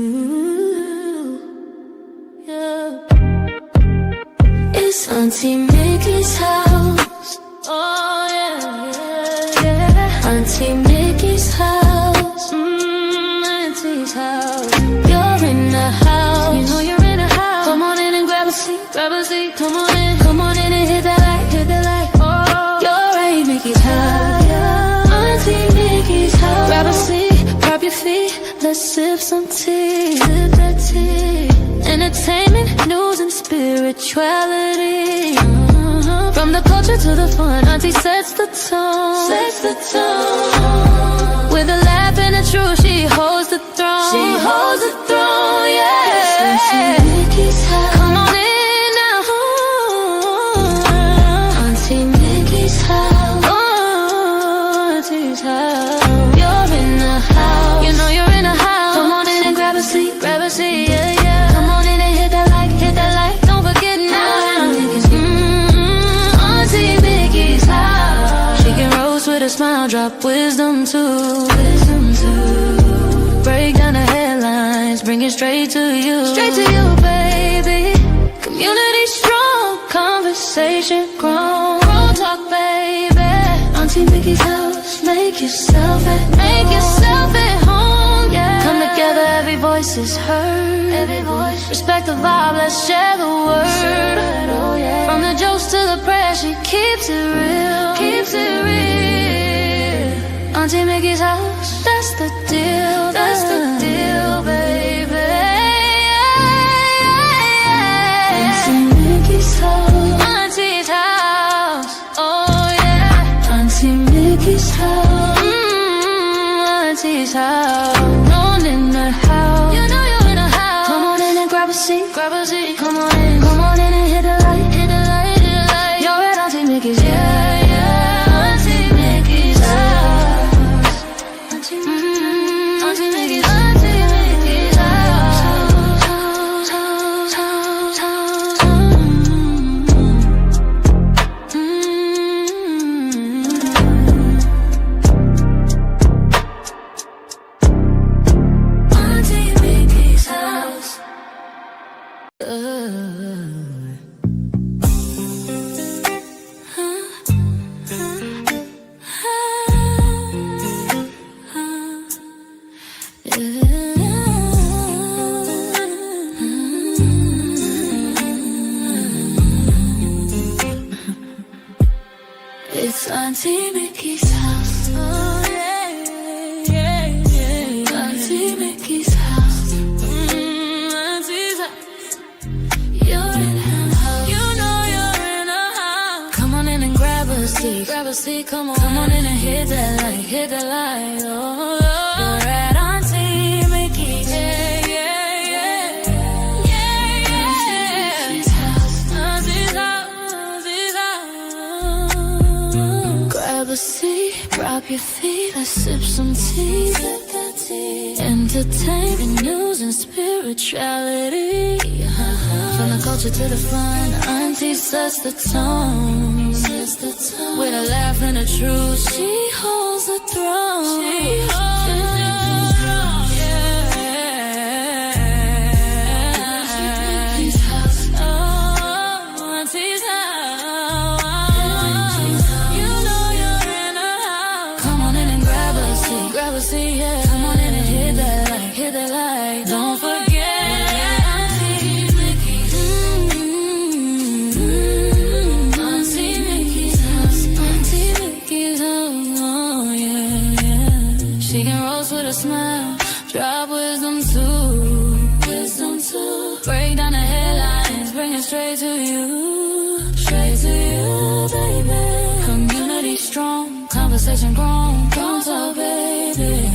Ooh, yeah. It's Auntie Mickey's house. Oh yeah, yeah, yeah. Auntie Mickey's house. Auntie's house. You're in the house. You know you're in the house. Come on in and grab a seat, grab a seat. Come on in and hit that light, hit that light. Oh, you're right, Mickey's house. Yeah. Auntie Mickey's house. Grab a seat, grab your feet. Let's sip some tea, sip that tea. Entertainment, news and spirituality. From the culture to the fun, Auntie sets the tone. Sets the tone. With a laugh and a truth, she holds the throne. She holds the throne, yeah. Auntie Mickey's house. Come on in now. Auntie Mickey's house. Oh, Auntie's house. You're in the house. You know you're in the house. Come on in and grab a seat, yeah, yeah. Come on in and hit that light. Don't forget now. Auntie Mickey's house. She can roast with a smile, drop wisdom too. Break down the headlines, bring it straight to you. Straight to you, baby. Community strong, conversation grown. Real talk, baby. Auntie Mickey's house. Make yourself at home, yeah. Come together, every voice is heard. Every voice. Respect the vibe, let's share the word. Oh, yeah. From the jokes to the prayers, she keeps it real. Keeps it real. Auntie Mickey's house, that's the deal. That's the deal, baby. Auntie Mickey's house. Auntie's house. Oh yeah. Auntie Mickey's house. Auntie's house. Known in the house. You know you're in the house. Come on in and grab a seat, grab a seat. Come on in and hit the light, hit the light, hit the light. You're at Auntie Mickey's, yeah, yeah. Auntie Mickey's house. Auntie Mickey's, Auntie Mickey's house. Auntie Mickey's house. It's Auntie Mickey's house. Oh yeah, yeah, yeah. Auntie Mickey's house. Auntie's house. You're in her house. You know you're in her house. Come on in and grab a seat. Grab a seat, come on in and hit that light. Hit that light. Oh, you're at Auntie Mickey's. Yeah, yeah, yeah. Yeah, yeah. Auntie's house. Auntie's house. Auntie's house. Grab a seat, drop your feet. Let's sip some tea. Sip that tea. Entertainment, news and spirituality. From the culture to the fun, Auntie sets the tone. With a laugh and a truth, she holds the throne. She holds the throne, yeah. Auntie's house. Oh, Auntie's house. You know you're in a house. Come on in and grab a seat, yeah. Come on in and hit that light. Don't forget. Auntie Mickey's. Auntie Mickey's house. Auntie Mickey's house. Oh yeah, yeah. She can roast with a smile, drop wisdom too. Break down the headlines, bring it straight to you. Straight to you, baby. Community strong, conversation grown. Don't talk, baby.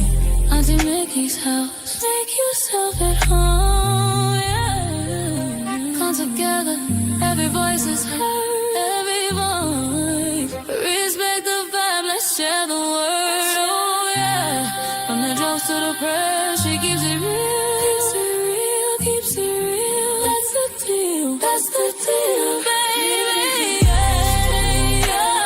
Auntie Mickey's house. Make yourself at home, yeah. Come together, every voice is heard. Every voice. Respect the vibe, let's share the word. Oh yeah. From the jokes to the prayers, she keeps it real. Keeps it real, keeps it real. That's the deal. That's the deal, baby. Yeah, yeah.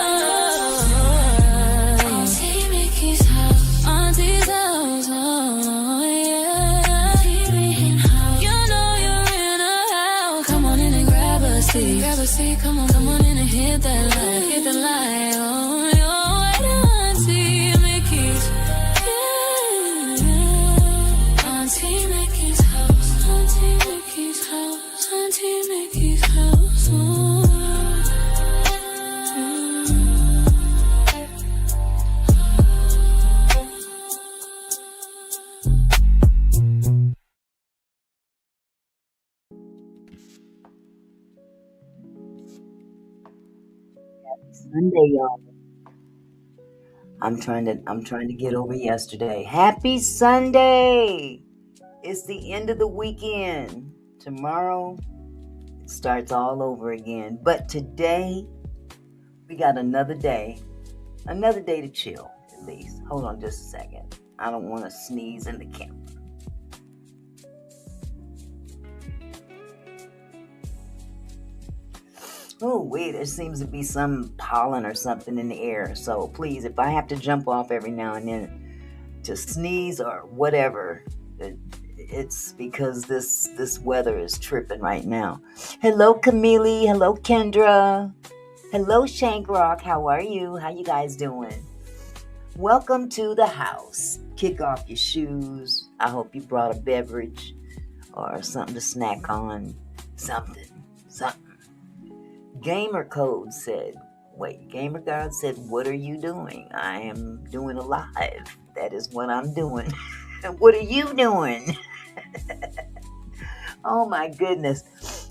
Auntie Mickey's house. Auntie's house. Oh yeah. Auntie, come on in and hit that light, oh, you're right, Auntie Mickey's, yeah. Auntie Mickey's house, Auntie Mickey's house, Auntie Mickey's house, oh. Sunday, y'all. I'm trying to get over yesterday. Happy Sunday! It's the end of the weekend. Tomorrow it starts all over again. But today we got another day to chill, at least. Hold on just a second. I don't want to sneeze in the camera. Oh, wait, there seems to be some pollen or something in the air. So please, if I have to jump off every now and then to sneeze or whatever, it's because this weather is tripping right now. Hello, Camille. Hello, Kendra. Hello, Shankrock. How are you? How you guys doing? Welcome to the house. Kick off your shoes. I hope you brought a beverage or something to snack on. Something. Gamer God said, what are you doing? I am doing a live. That is what I'm doing. What are you doing? Oh my goodness.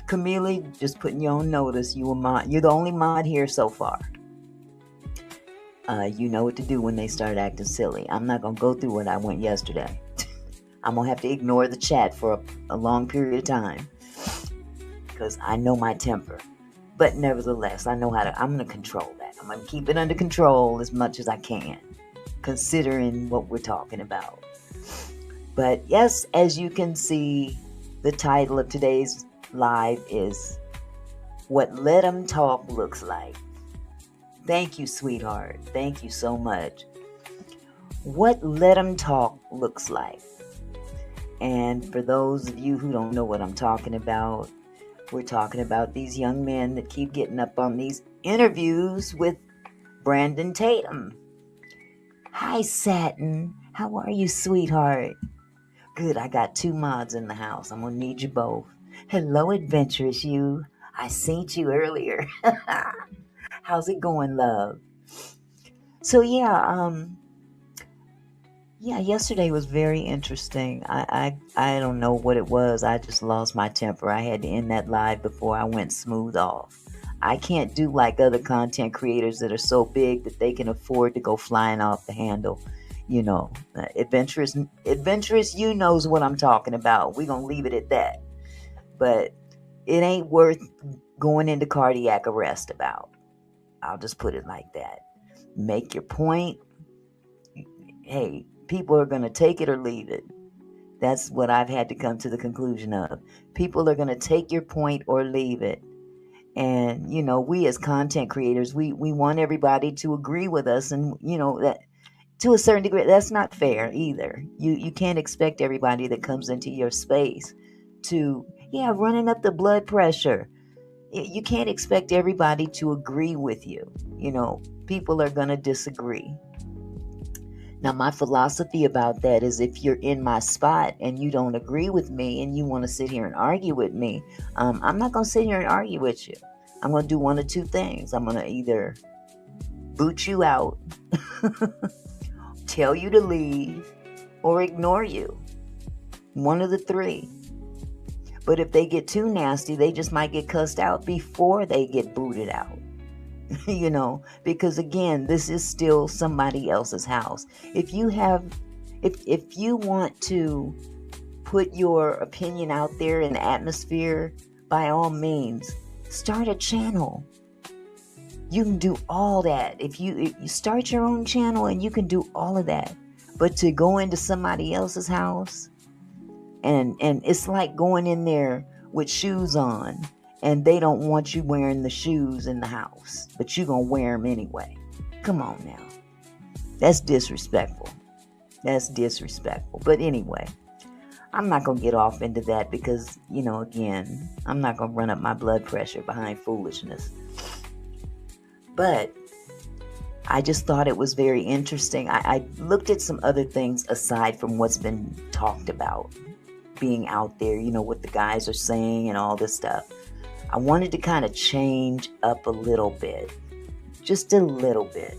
Camille, just putting you on notice. You're the only mod here so far. You know what to do when they start acting silly. I'm not going to go through what I went yesterday. I'm going to have to ignore the chat for a long period of time. Because I know my temper. But nevertheless, I'm going to control that. I'm going to keep it under control as much as I can, considering what we're talking about. But yes, as you can see, the title of today's live is What Let 'Em Talk Looks Like. Thank you, sweetheart. Thank you so much. What let 'em talk looks like. And for those of you who don't know what I'm talking about, we're talking about these young men that keep getting up on these interviews with Brandon Tatum. Hi, Satin. How are you, sweetheart? Good, I got 2 mods in the house. I'm going to need you both. Hello, adventurous you. I seen you earlier. How's it going, love? So, yesterday was very interesting. I don't know what it was. I just lost my temper. I had to end that live before I went smooth off. I can't do like other content creators that are so big that they can afford to go flying off the handle. You know, adventurous you knows what I'm talking about. We're going to leave it at that. But it ain't worth going into cardiac arrest about. I'll just put it like that. Make your point. Hey, people are going to take it or leave it. That's what I've had to come to the conclusion of. People are going to take your point or leave it. And, you know, we as content creators, we want everybody to agree with us. And, you know, that to a certain degree, that's not fair either. You can't expect everybody that comes into your space to, running up the blood pressure. You can't expect everybody to agree with you. You know, people are going to disagree. Now, my philosophy about that is if you're in my spot and you don't agree with me and you want to sit here and argue with me, I'm not going to sit here and argue with you. I'm going to do one of 2 things. I'm going to either boot you out, tell you to leave, or ignore you. One of the 3. But if they get too nasty, they just might get cussed out before they get booted out. You know, because again, this is still somebody else's house. If you want to put your opinion out there in the atmosphere, by all means, start a channel. You can do all that. If you start your own channel and you can do all of that. But to go into somebody else's house and it's like going in there with shoes on. And they don't want you wearing the shoes in the house. But you're going to wear them anyway. Come on now. That's disrespectful. But anyway. I'm not going to get off into that because, again, I'm not going to run up my blood pressure behind foolishness. But I just thought it was very interesting. I looked at some other things aside from what's been talked about being out there, what the guys are saying and all this stuff. I wanted to kind of change up a little bit. Just a little bit,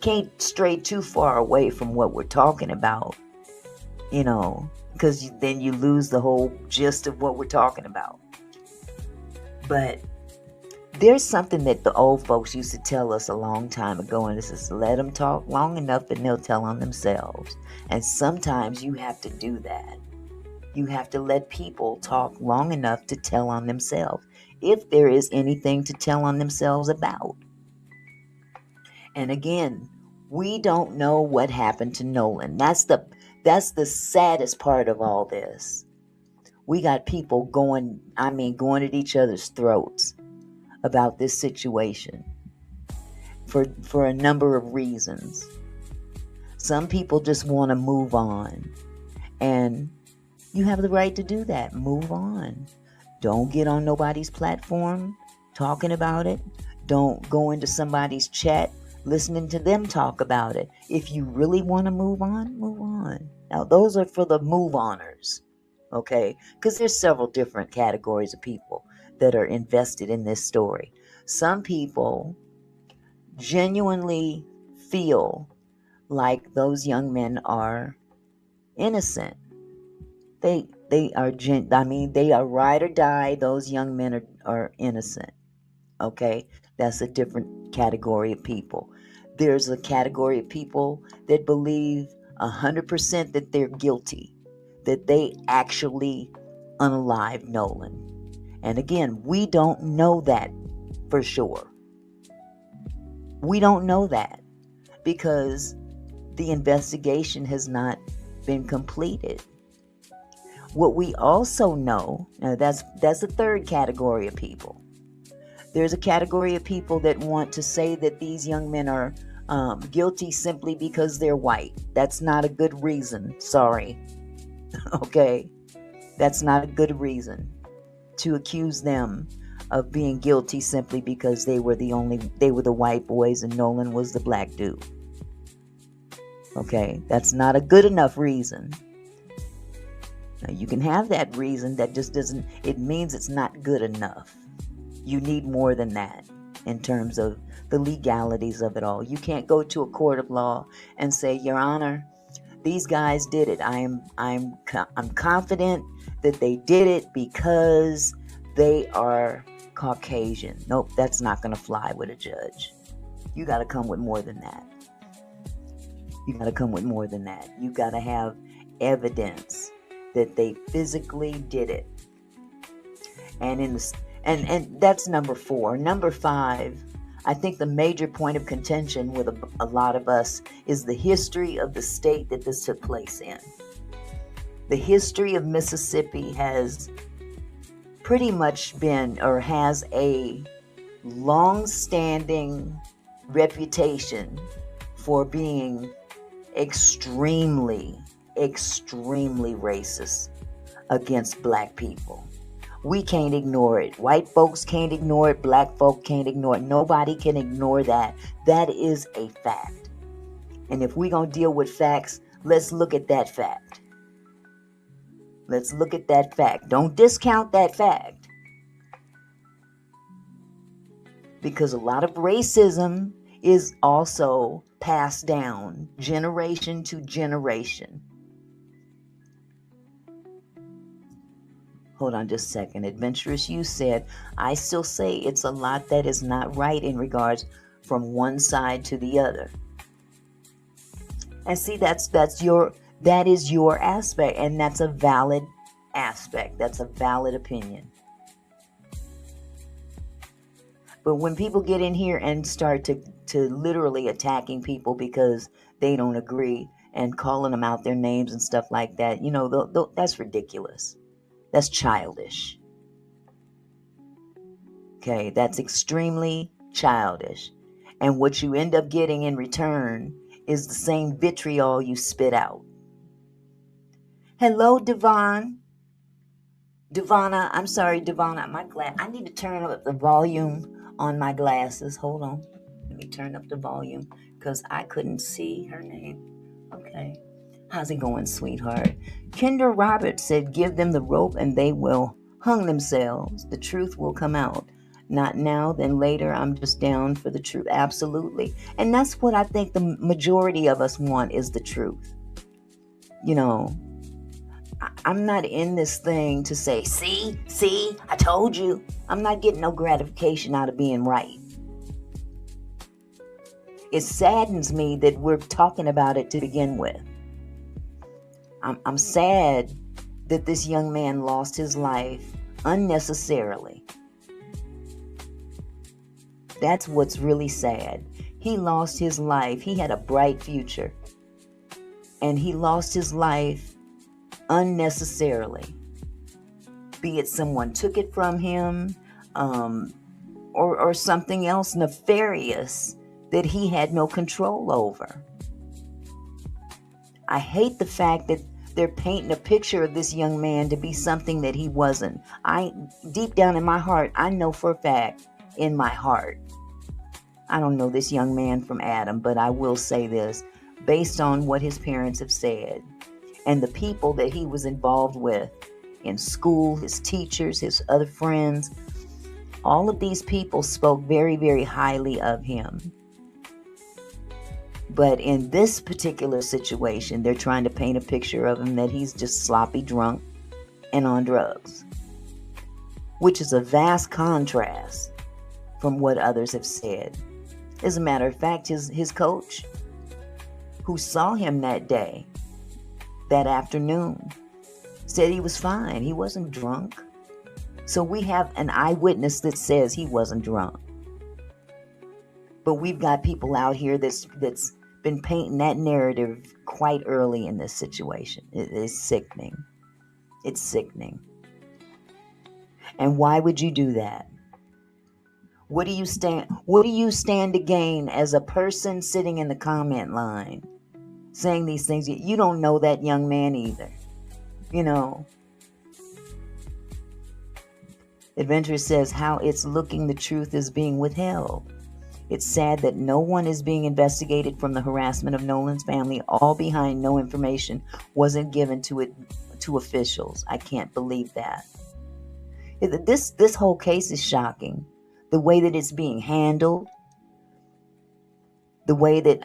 Can't stray too far away from what we're talking about, because then you lose the whole gist of what we're talking about. But there's something that the old folks used to tell us a long time ago, and this is let them talk long enough and they'll tell on themselves. And sometimes you have to do that. You have to let people talk long enough to tell on themselves, if there is anything to tell on themselves about. And again, we don't know what happened to Nolan. That's the saddest part of all this. We got people going at each other's throats about this situation for a number of reasons. Some people just want to move on, and you have the right to do that. Move on. Don't get on nobody's platform talking about it. Don't go into somebody's chat listening to them talk about it. If you really want to move on, move on. Now, those are for the move-oners, okay? Because there's several different categories of people that are invested in this story. Some people genuinely feel like those young men are innocent. They are they are ride or die. Those young men are innocent. Okay? That's a different category of people. There's a category of people that believe 100% that they're guilty, that they actually unalived Nolan. And again, we don't know that for sure. We don't know that because the investigation has not been completed. What we also know, now that's the third category of people. There's a category of people that want to say that these young men are guilty simply because they're white. That's not a good reason. Sorry. Okay? That's not a good reason to accuse them of being guilty simply because they were the white boys and Nolan was the black dude. Okay? That's not a good enough reason. Now, you can have that reason, that just doesn't, it means it's not good enough. You need more than that in terms of the legalities of it all. You can't go to a court of law and say, Your Honor, these guys did it. I'm confident that they did it because they are Caucasian. Nope, that's not going to fly with a judge. You got to come with more than that. You got to come with more than that. You got to have evidence that they physically did it. And that's number 4. Number 5, I think the major point of contention with a lot of us is the history of the state that this took place in. The history of Mississippi has pretty much been, or has a long-standing reputation for being extremely racist against black people. We can't ignore it. White folks can't ignore it. Black folk can't ignore it. Nobody can ignore that. That is a fact. And if we're going to deal with facts, let's look at that fact. Let's look at that fact. Don't discount that fact. Because a lot of racism is also passed down generation to generation. Hold on just a second. Adventurous You said, I still say it's a lot that is not right in regards from one side to the other. And see, that is your aspect, and that's a valid aspect. That's a valid opinion. But when people get in here and start to literally attacking people because they don't agree and calling them out their names and stuff like that, that's ridiculous. That's childish. Okay, that's extremely childish. And what you end up getting in return is the same vitriol you spit out. Hello, Devon. Devonna, I'm sorry, Devonna. I need to turn up the volume on my glasses. Hold on. Let me turn up the volume because I couldn't see her name. Okay. How's it going, sweetheart? Kendra Roberts said, give them the rope and they will hung themselves. The truth will come out. Not now, then later. I'm just down for the truth. Absolutely. And that's what I think the majority of us want is the truth. You know, I'm not in this thing to say, see, I told you. I'm not getting no gratification out of being right. It saddens me that we're talking about it to begin with. I'm sad that this young man lost his life unnecessarily. That's what's really sad. He lost his life. He had a bright future. And he lost his life unnecessarily. Be it someone took it from him, or something else nefarious that he had no control over. I hate the fact that they're painting a picture of this young man to be something that he wasn't. Deep down in my heart, I know for a fact, in my heart, I don't know this young man from Adam, but I will say this, based on what his parents have said, and the people that he was involved with in school, his teachers, his other friends, all of these people spoke very, very highly of him. But in this particular situation, they're trying to paint a picture of him that he's just sloppy drunk and on drugs, which is a vast contrast from what others have said. As a matter of fact, his coach, who saw him that day, that afternoon, said he was fine. He wasn't drunk. So we have an eyewitness that says he wasn't drunk. But we've got people out here that's been painting that narrative quite early in this situation. It is sickening. It's sickening. And why would you do that? What do you stand to gain as a person sitting in the comment line saying these things? You don't know that young man either. You know. Adventurous says how it's looking, the truth is being withheld. It's sad that no one is being investigated from the harassment of Nolan's family, all behind no information wasn't given to officials. I can't believe that. This whole case is shocking. The way that it's being handled, the way that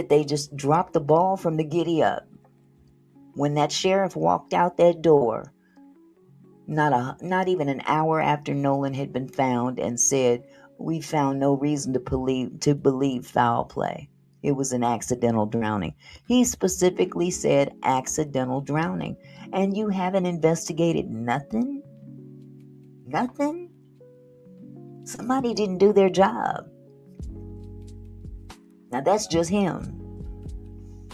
they just dropped the ball from the giddy up. When that sheriff walked out that door, not even an hour after Nolan had been found, and said, we found no reason to believe foul play. It was an accidental drowning. He specifically said accidental drowning. And you haven't investigated nothing? Nothing? Somebody didn't do their job. Now that's just him.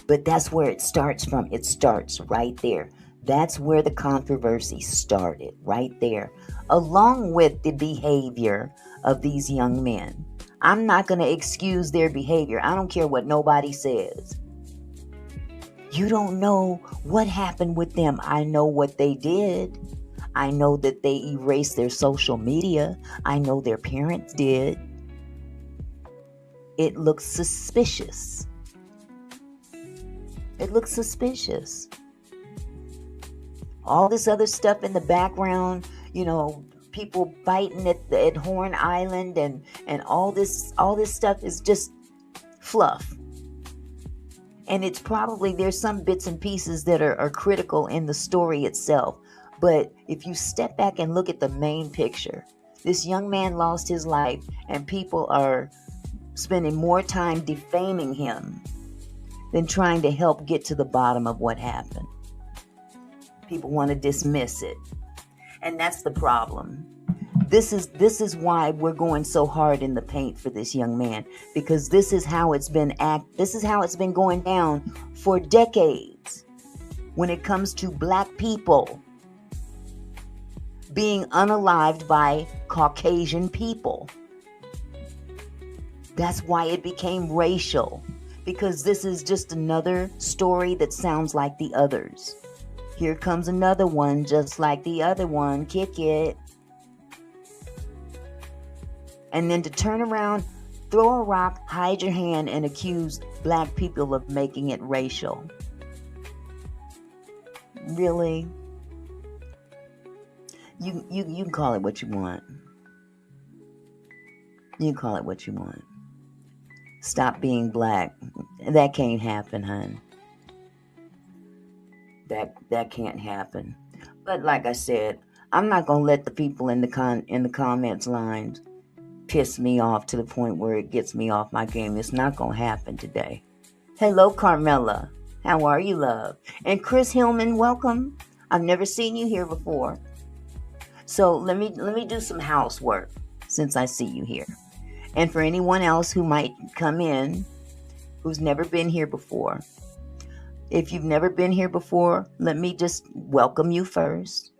But that's where it starts from. It starts right there. That's where the controversy started, right there. Along with the behavior of these young men. I'm not going to excuse their behavior. I don't care what nobody says. You don't know what happened with them. I know what they did. I know that they erased their social media. I know their parents did. It looks suspicious. It looks suspicious. All this other stuff in the background, people biting at Horn Island and all this stuff is just fluff. And it's probably, there's some bits and pieces that are critical in the story itself. But if you step back and look at the main picture, this young man lost his life and people are spending more time defaming him than trying to help get to the bottom of what happened. People want to dismiss it. And that's the problem. This is why we're going so hard in the paint for this young man, because this is how it's been going down for decades when it comes to black people being unalived by Caucasian people. That's why it became racial. because this is just another story that sounds like the others. Here comes another one just like the other one. Kick it. And then to turn around, throw a rock, hide your hand, and accuse black people of making it racial. Really? You can call it what you want. You can call it what you want. Stop being black. That can't happen, hon. That can't happen. But like I said, I'm not gonna let the people in the comments lines piss me off to the point where it gets me off my game. It's not gonna happen today. Hello, Carmela. How are you, love? And Chris Hillman, welcome. I've never seen you here before. So let me do some housework since I see you here. And for anyone else who might come in who's never been here before, if you've never been here before, let me just welcome you first.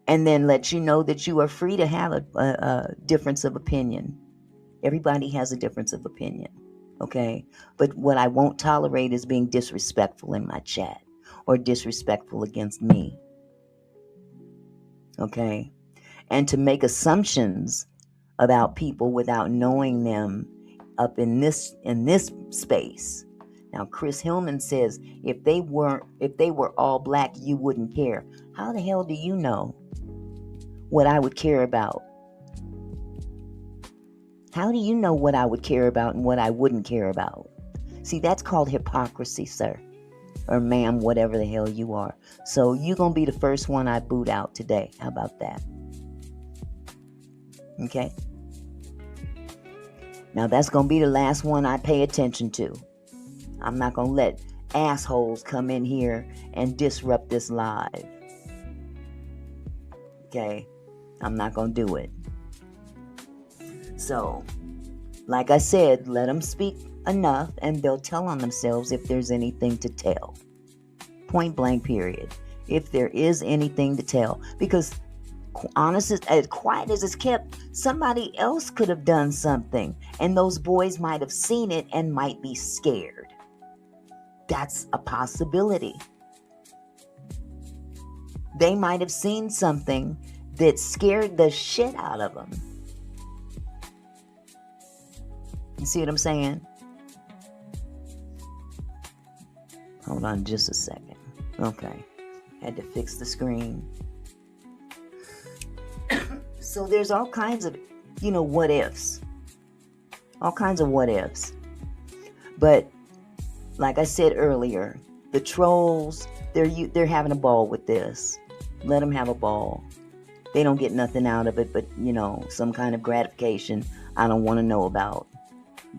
And then let you know that you are free to have a difference of opinion. Everybody has a difference of opinion, okay? But what I won't tolerate is being disrespectful in my chat or disrespectful against me, okay? And to make assumptions about people without knowing them up in this space. Now, Chris Hillman says if they were all black, you wouldn't care. How the hell do you know what I would care about? How do you know what I would care about and what I wouldn't care about? See, that's called hypocrisy, sir. Or ma'am, whatever the hell you are. So you're going to be the first one I boot out today. How about that? Okay? Now that's going to be the last one I pay attention to. I'm not going to let assholes come in here and disrupt this live. Okay? I'm not going to do it. So, like I said, let them speak enough and they'll tell on themselves if there's anything to tell. Point blank, period. If there is anything to tell. Because honest, as quiet as it's kept, somebody else could have done something. And those boys might have seen it and might be scared. That's a possibility. They might have seen something that scared the shit out of them. You see what I'm saying? Hold on just a second. Okay. Had to fix the screen. So there's all kinds of, what ifs. All kinds of what ifs. But like I said earlier, the trolls, they're having a ball with this. Let them have a ball. They don't get nothing out of it but, some kind of gratification I don't want to know about.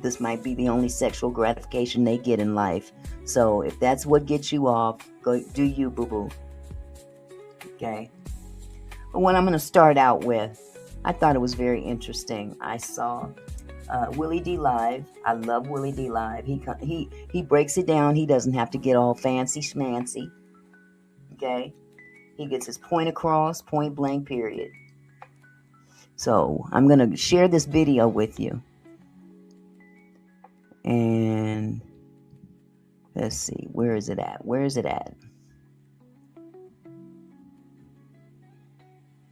This might be the only sexual gratification they get in life. So if that's what gets you off, go do you, boo-boo. Okay? But what I'm going to start out with, I thought it was very interesting. I saw Willie D Live. I love Willie D Live. He breaks it down. He doesn't have to get all fancy schmancy. Okay? He gets his point across, point blank, period. So I'm going to share this video with you. And let's see, where is it at?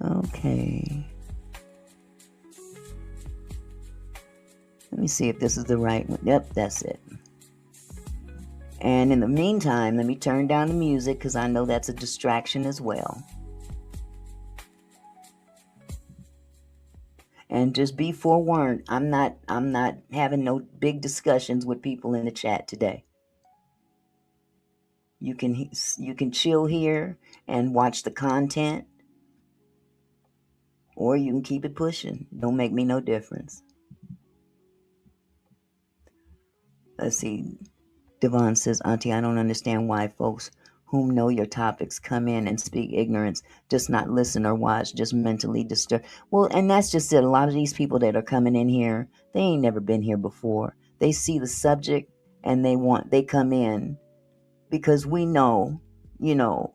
Okay. Let me see if this is the right one. Yep, that's it. And in the meantime, let me turn down the music because I know that's a distraction as well. And just be forewarned, I'm not having no big discussions with people in the chat today. You can chill here and watch the content, or you can keep it pushing. Don't make me no difference. Let's see. Devon says, Auntie, I don't understand why folks whom know your topics come in and speak ignorance, just not listen or watch, just mentally disturbed. Well, and that's just it. A lot of these people that are coming in here, they ain't never been here before. They see the subject and they come in because we know,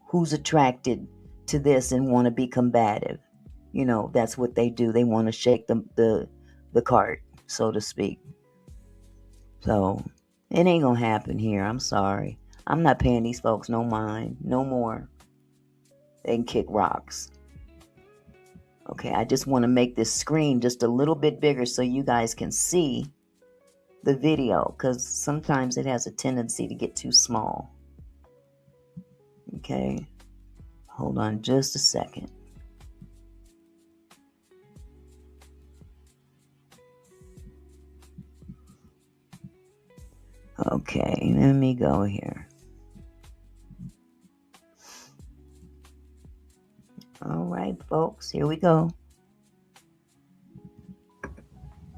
who's attracted to this and want to be combative. That's what they do. They want to shake the cart, so to speak. So it ain't gonna happen here. I'm sorry. I'm not paying these folks no mind, no more. They can kick rocks. Okay, I just want to make this screen just a little bit bigger so you guys can see the video, because sometimes it has a tendency to get too small. Okay, hold on just a second. Okay, let me go here. All right, folks, here we go.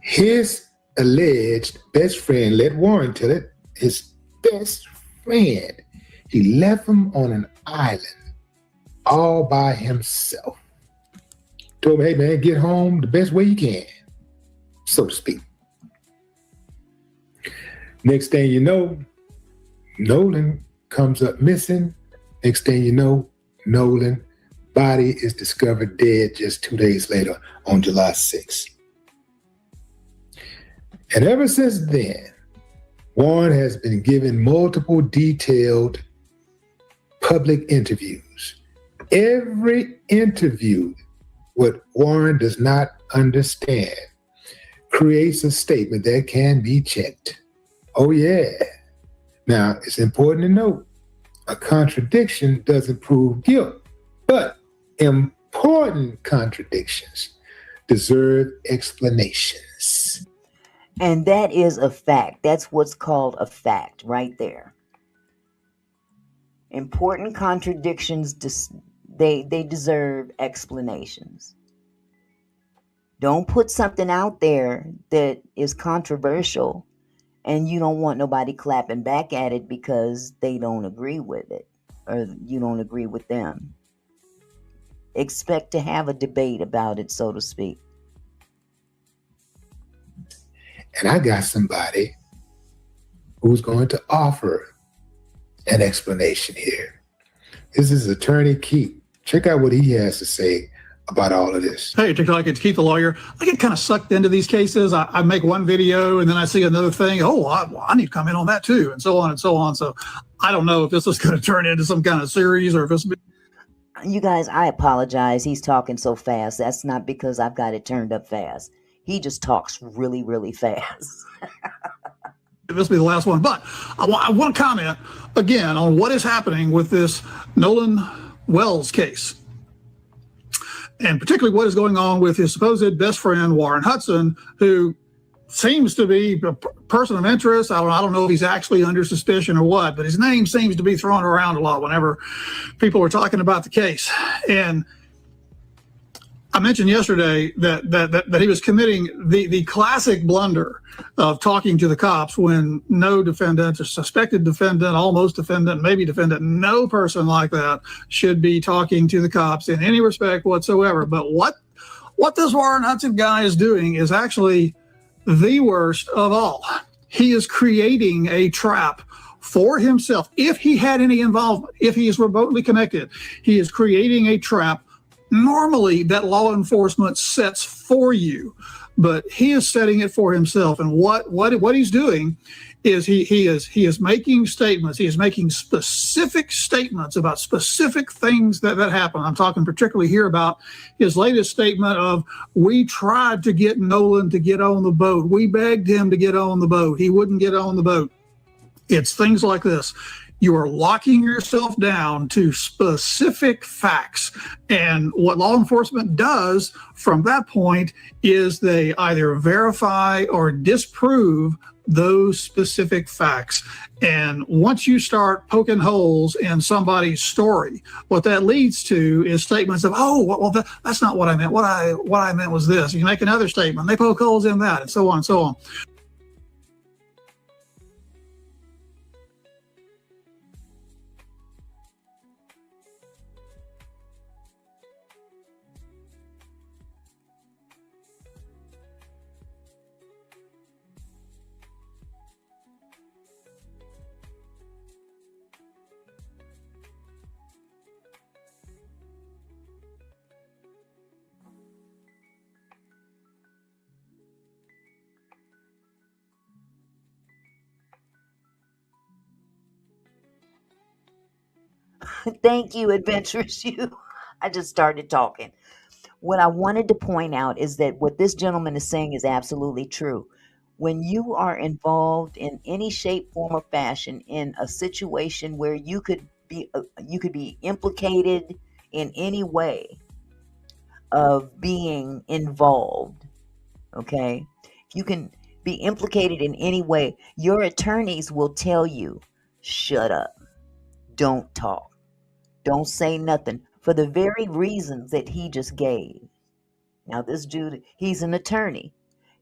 His alleged best friend, let Warren tell it, his best friend, he left him on an island all by himself. Told him, hey man, get home the best way you can, so to speak. Next thing you know, Nolan comes up missing. Next thing you know, Nolan body is discovered dead just 2 days later on July 6th. And ever since then, Warren has been given multiple detailed public interviews. Every interview, what Warren does not understand, creates a statement that can be checked. Oh yeah. Now, it's important to note, a contradiction doesn't prove guilt, but important contradictions deserve explanations. And that is a fact. That's what's called a fact right there. Important contradictions, they deserve explanations. Don't put something out there that is controversial and you don't want nobody clapping back at it because they don't agree with it or you don't agree with them. Expect to have a debate about it, so to speak. And I got somebody who's going to offer an explanation here. This is Attorney Keith. Check out what he has to say about all of this. Hey, TikTok, it's Keith the lawyer. I get kind of sucked into these cases. I make one video and then I see another thing. Oh, I need to comment on that too, and so on and so on. So I don't know if this is going to turn into some kind of series or if it's... You guys, I apologize. He's talking so fast. That's not because I've got it turned up fast. He just talks really, really fast. This will be the last one. But I want to comment again on what is happening with this Nolan Wells case. And particularly what is going on with his supposed best friend, Warren Hudson, who seems to be a person of interest. I don't know if he's actually under suspicion or what, but his name seems to be thrown around a lot whenever people are talking about the case. And I mentioned yesterday that he was committing the classic blunder of talking to the cops when no defendant or suspected defendant, almost defendant, maybe defendant, no person like that should be talking to the cops in any respect whatsoever. But what this Warren Hudson guy is doing is actually the worst of all. He is creating a trap for himself. If he had any involvement, if he is remotely connected, he is creating a trap normally that law enforcement sets for you, but he is setting it for himself. And what he's doing is he is making statements. He is making specific statements about specific things that happen. I'm talking particularly here about his latest statement of, we tried to get Nolan to get on the boat. We begged him to get on the boat. He wouldn't get on the boat. It's things like this. You are locking yourself down to specific facts. And what law enforcement does from that point is they either verify or disprove those specific facts. And once you start poking holes in somebody's story, what that leads to is statements of, oh, well, that's not what I meant. What I meant was this. You make another statement, they poke holes in that, and so on and so on. Thank you, adventurous you. I just started talking. What I wanted to point out is that what this gentleman is saying is absolutely true. When you are involved in any shape, form, or fashion in a situation where you could be implicated in any way of being involved, okay? If you can be implicated in any way, your attorneys will tell you, shut up, don't talk, don't say nothing, for the very reasons that he just gave. Now, this dude, he's an attorney.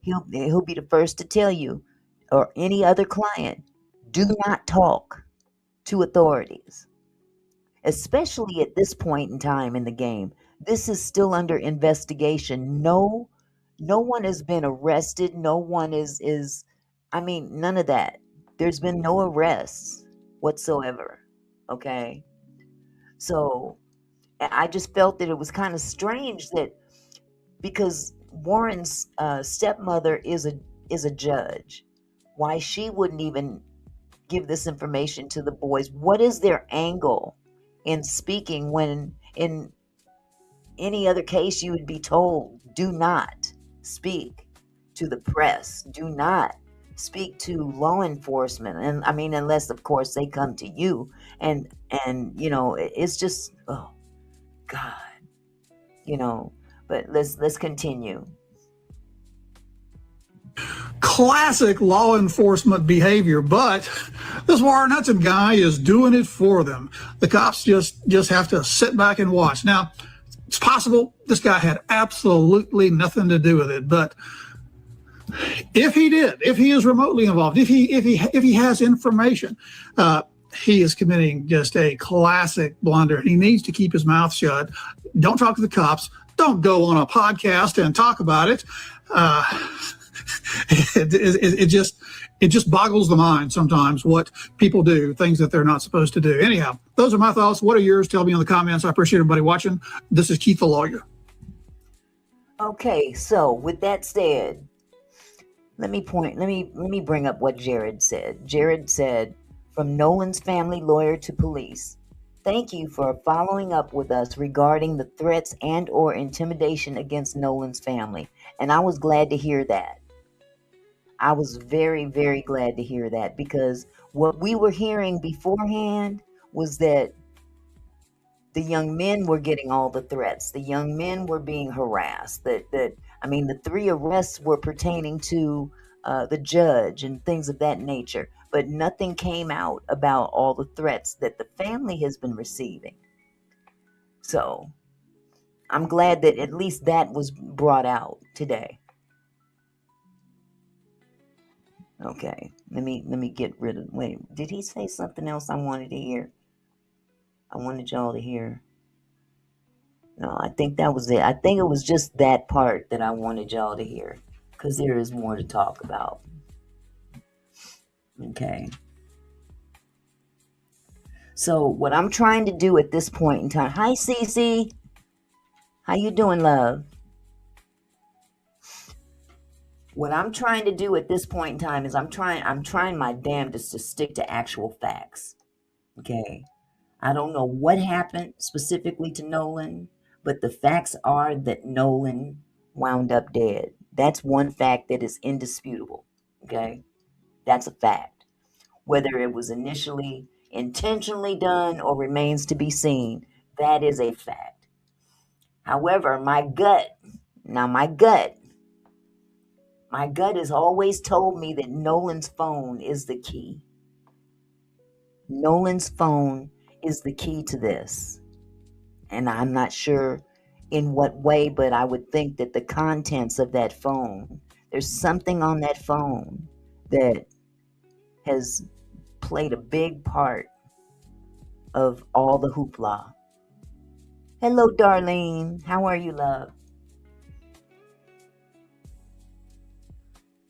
He'll be the first to tell you, or any other client, do not talk to authorities, especially at this point in time in the game. This is still under investigation. No one has been arrested. No one is I mean, none of that. There's been no arrests whatsoever. Okay? So, I just felt that it was kind of strange that because Warren's stepmother is a judge, why she wouldn't even give this information to the boys. What is their angle in speaking when in any other case you would be told, do not speak to the press, do not speak to law enforcement, and I mean, unless of course they come to you, and it's just, oh God, you know. But let's continue. Classic law enforcement behavior, but this Warren Hudson guy is doing it for them. The cops just have to sit back and watch. Now, it's possible this guy had absolutely nothing to do with it, but if he did, if he is remotely involved, if he has information, he is committing just a classic blunder. He needs to keep his mouth shut. Don't talk to the cops. Don't go on a podcast and talk about it. It just boggles the mind sometimes what people do, things that they're not supposed to do. Anyhow, those are my thoughts. What are yours? Tell me in the comments. I appreciate everybody watching. This is Keith the Lawyer. Okay, so with that said, let me bring up what Jared said. Jared said, from Nolan's family lawyer to police, thank you for following up with us regarding the threats and or intimidation against Nolan's family. And I was glad to hear that. I was very, very glad to hear that, because what we were hearing beforehand was that the young men were getting all the threats. The young men were being harassed. The 3 arrests were pertaining to the judge and things of that nature. But nothing came out about all the threats that the family has been receiving. So I'm glad that at least that was brought out today. Okay, let me get rid of. Wait, did he say something else I wanted to hear? I wanted y'all to hear. No, I think that was it. I think it was just that part that I wanted y'all to hear, because there is more to talk about. Okay. So what I'm trying to do at this point in time. Hi, Cece. How you doing, love? What I'm trying to do at this point in time is I'm trying my damnedest to stick to actual facts. Okay. I don't know what happened specifically to Nolan, but the facts are that Nolan wound up dead. That's one fact that is indisputable. Okay. That's a fact. Whether it was initially intentionally done or remains to be seen, that is a fact. However, my gut has always told me that Nolan's phone is the key. Nolan's phone is the key to this. And I'm not sure in what way, but I would think that the contents of that phone, there's something on that phone that has played a big part of all the hoopla. Hello, Darlene. How are you, love?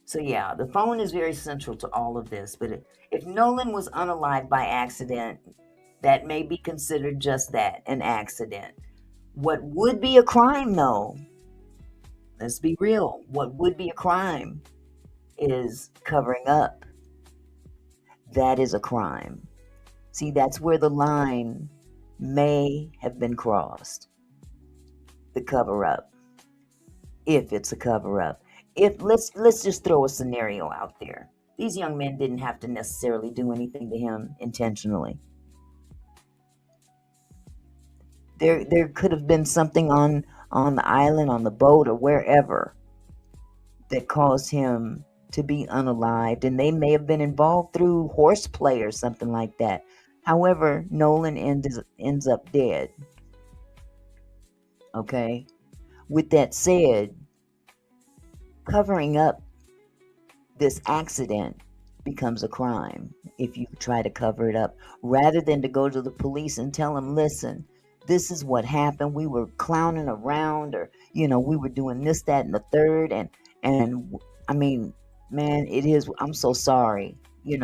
So yeah, the phone is very central to all of this. But if Nolan was unalived by accident, that may be considered just that, an accident. What would be a crime, though, let's be real, what would be a crime is covering up. That is a crime. See, that's where the line may have been crossed. The cover up, if it's a cover up. If let's just throw a scenario out there. These young men didn't have to necessarily do anything to him intentionally. There could have been something on the island, on the boat, or wherever that caused him to be unalived, and they may have been involved through horseplay or something like that. However, Nolan ends up dead. Okay? With that said, covering up this accident becomes a crime if you try to cover it up, rather than to go to the police and tell them, listen, this is what happened. We were clowning around, or we were doing this, that, and the third, and I mean, man, it is. I'm so sorry. We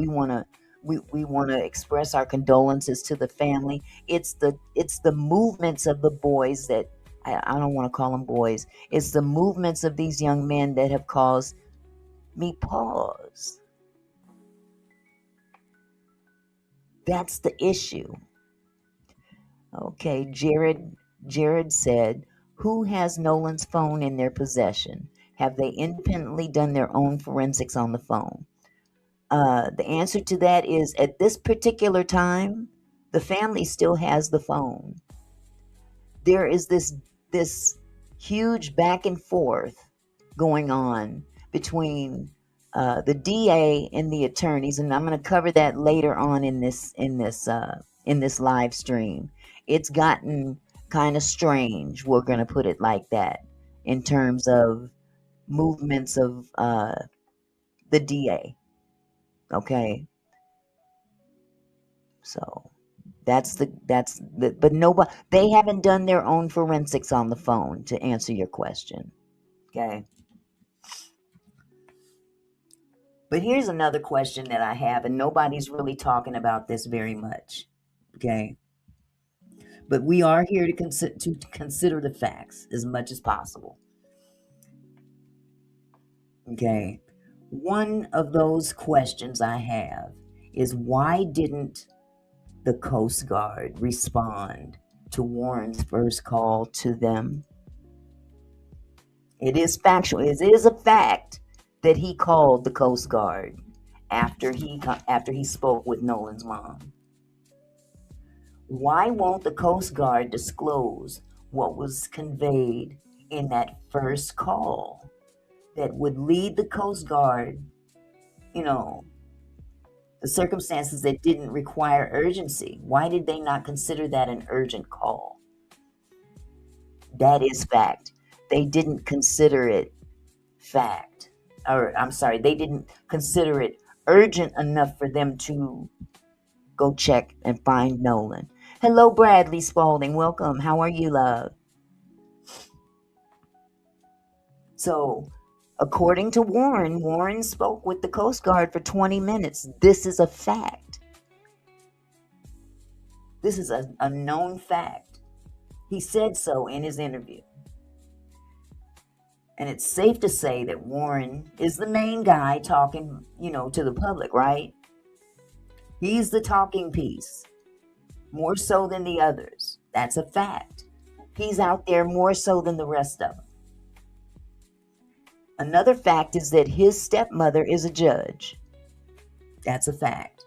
want to express our condolences to the family. It's the movements of the boys that I don't want to call them boys. It's the movements of these young men that have caused me pause. That's the issue. Okay, Jared said, who has Nolan's phone in their possession? Have they independently done their own forensics on the phone? The answer to that is, at this particular time, the family still has the phone. There is this huge back and forth going on between the DA and the attorneys, and I'm going to cover that later on in this live stream. It's gotten kind of strange, we're going to put it like that, in terms of movements of the DA. Okay, so that's the but nobody, they haven't done their own forensics on the phone, to answer your question. Okay, but here's another question that I have, and nobody's really talking about this very much. Okay, but we are here to consider the facts as much as possible. Okay, one of those questions I have is, why didn't the Coast Guard respond to Warren's first call to them? It is factual. It is a fact that he called the Coast Guard after he spoke with Nolan's mom. Why won't the Coast Guard disclose what was conveyed in that first call that would lead the Coast Guard, the circumstances that didn't require urgency? Why did they not consider that an urgent call? That is fact. They didn't consider it fact. Or, I'm sorry, they didn't consider it urgent enough for them to go check and find Nolan. Hello, Bradley Spalding. Welcome. How are you, love? So, according to Warren spoke with the Coast Guard for 20 minutes. This is a fact. This is a known fact. He said so in his interview. And it's safe to say that Warren is the main guy talking, to the public, right? He's the talking piece, more so than the others. That's a fact. He's out there more so than the rest of them. Another fact is that his stepmother is a judge. That's a fact.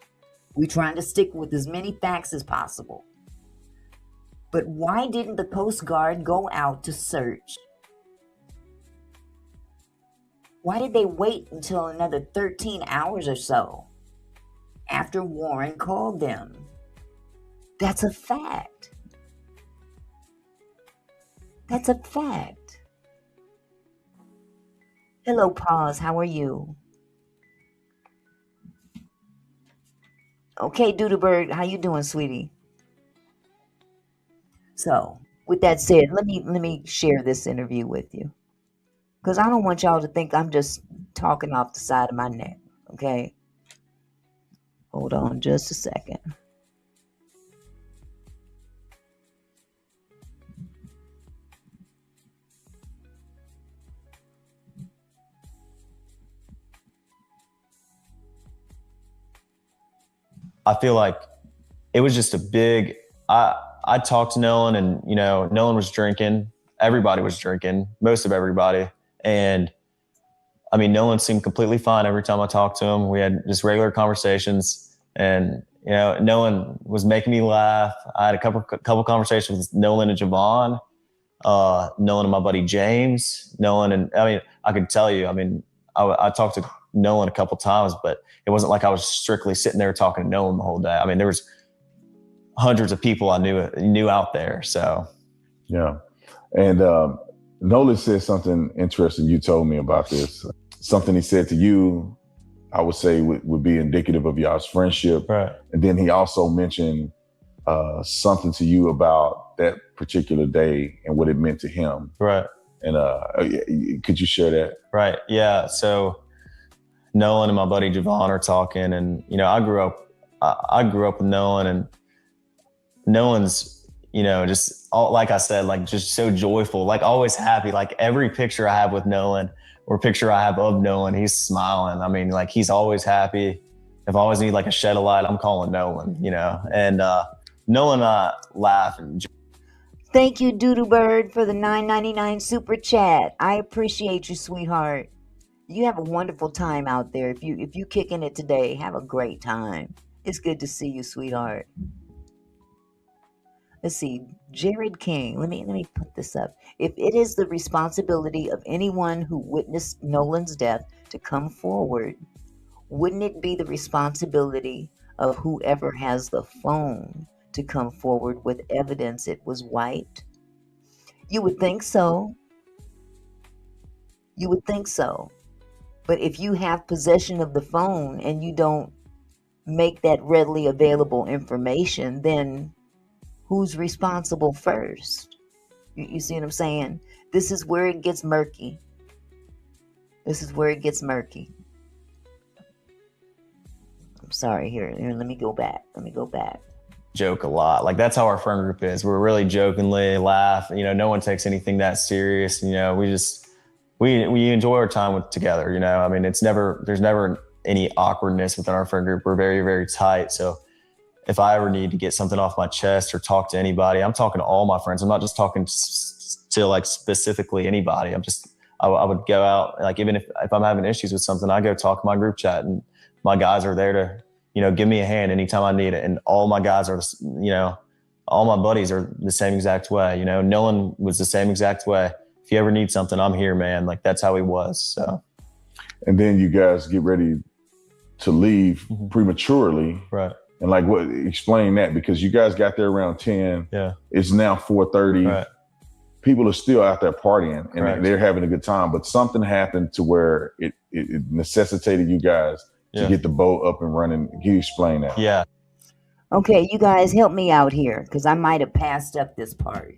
We're trying to stick with as many facts as possible. But why didn't the Coast Guard go out to search? Why did they wait until another 13 hours or so after Warren called them? That's a fact. That's a fact. Hello, Pause. How are you? Okay, Doodlebird, how you doing, sweetie? So, with that said, let me share this interview with you, because I don't want y'all to think I'm just talking off the side of my neck. Okay, hold on just a second. I feel like it was just a big I talked to Nolan, and Nolan was drinking. Everybody was drinking, most of everybody. And I mean, Nolan seemed completely fine every time I talked to him. We had just regular conversations, and Nolan was making me laugh. I had a couple conversations with Nolan and Javon, Nolan and my buddy James, Nolan, and I mean, I could tell you, I mean, I talked to Nolan a couple times, but it wasn't like I was strictly sitting there talking to Nolan the whole day. I mean, there was hundreds of people I knew out there. So, yeah. And Nolan said something interesting. You told me about this. Something he said to you, I would say would be indicative of y'all's friendship. Right. And then he also mentioned something to you about that particular day and what it meant to him. Right. And could you share that? Right. Yeah. So Nolan and my buddy Javon are talking, and I grew up with Nolan, and Nolan's just like I said, like just so joyful, like always happy. Like every picture I have with Nolan or picture I have of Nolan, he's smiling. I mean, like he's always happy. If I always need like a shed of light, I'm calling Nolan, and Nolan and I laugh. And Thank you, Doodoo Bird, for the $9.99 super chat. I appreciate you, sweetheart. You have a wonderful time out there. If you kicking it today, have a great time. It's good to see you, sweetheart. Let's see, Jared King. Let me put this up. If it is the responsibility of anyone who witnessed Nolan's death to come forward, wouldn't it be the responsibility of whoever has the phone to come forward with evidence it was White? You would think so. You would think so. But if you have possession of the phone and you don't make that readily available information, then who's responsible first? You see what I'm saying? This is where it gets murky. This is where it gets murky. I'm sorry. Here, let me go back. joke a lot. Like that's how our friend group is. We're really jokingly laugh. No one takes anything that serious. We enjoy our time together. I mean, there's never any awkwardness within our friend group. We're very, very tight. So if I ever need to get something off my chest or talk to anybody, I'm talking to all my friends. I'm not just talking to like specifically anybody. I would go out, like even if I'm having issues with something, I go talk to my group chat, and my guys are there to, give me a hand anytime I need it. And all my guys are, all my buddies are the same exact way. Nolan was the same exact way. If you ever need something, I'm here, man. Like that's how he was. So. And then you guys get ready to leave prematurely. Right. And explain that, because you guys got there around 10. Yeah. It's now 4:30. Right. People are still out there partying and Right. they're having a good time, but something happened to where it necessitated you guys to get the boat up and running. Can you explain that? Yeah. Okay, you guys help me out here, because I might have passed up this part.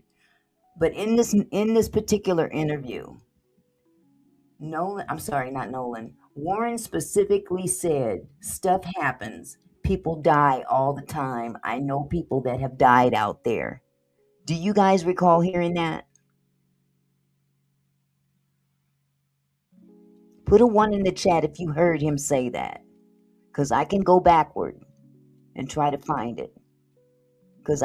But in this particular interview, Warren specifically said, stuff happens. People die all the time. I know people that have died out there. Do you guys recall hearing that? Put a 1 in the chat if you heard him say that, because I can go backward and try to find it. Because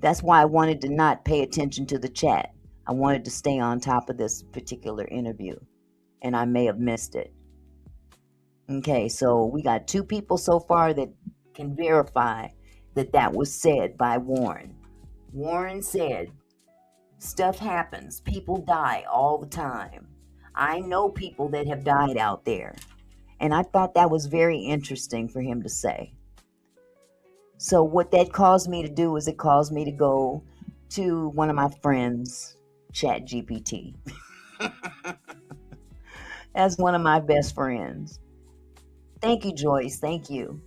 that's why I wanted to not pay attention to the chat. I wanted to stay on top of this particular interview, and I may have missed it. Okay, so we got 2 people so far that can verify that was said by Warren. Warren said, stuff happens. People die all the time. I know people that have died out there. And I thought that was very interesting for him to say. So what that caused me to do is it caused me to go to one of my friends, ChatGPT. As one of my best friends. Thank you, Joyce. Thank you.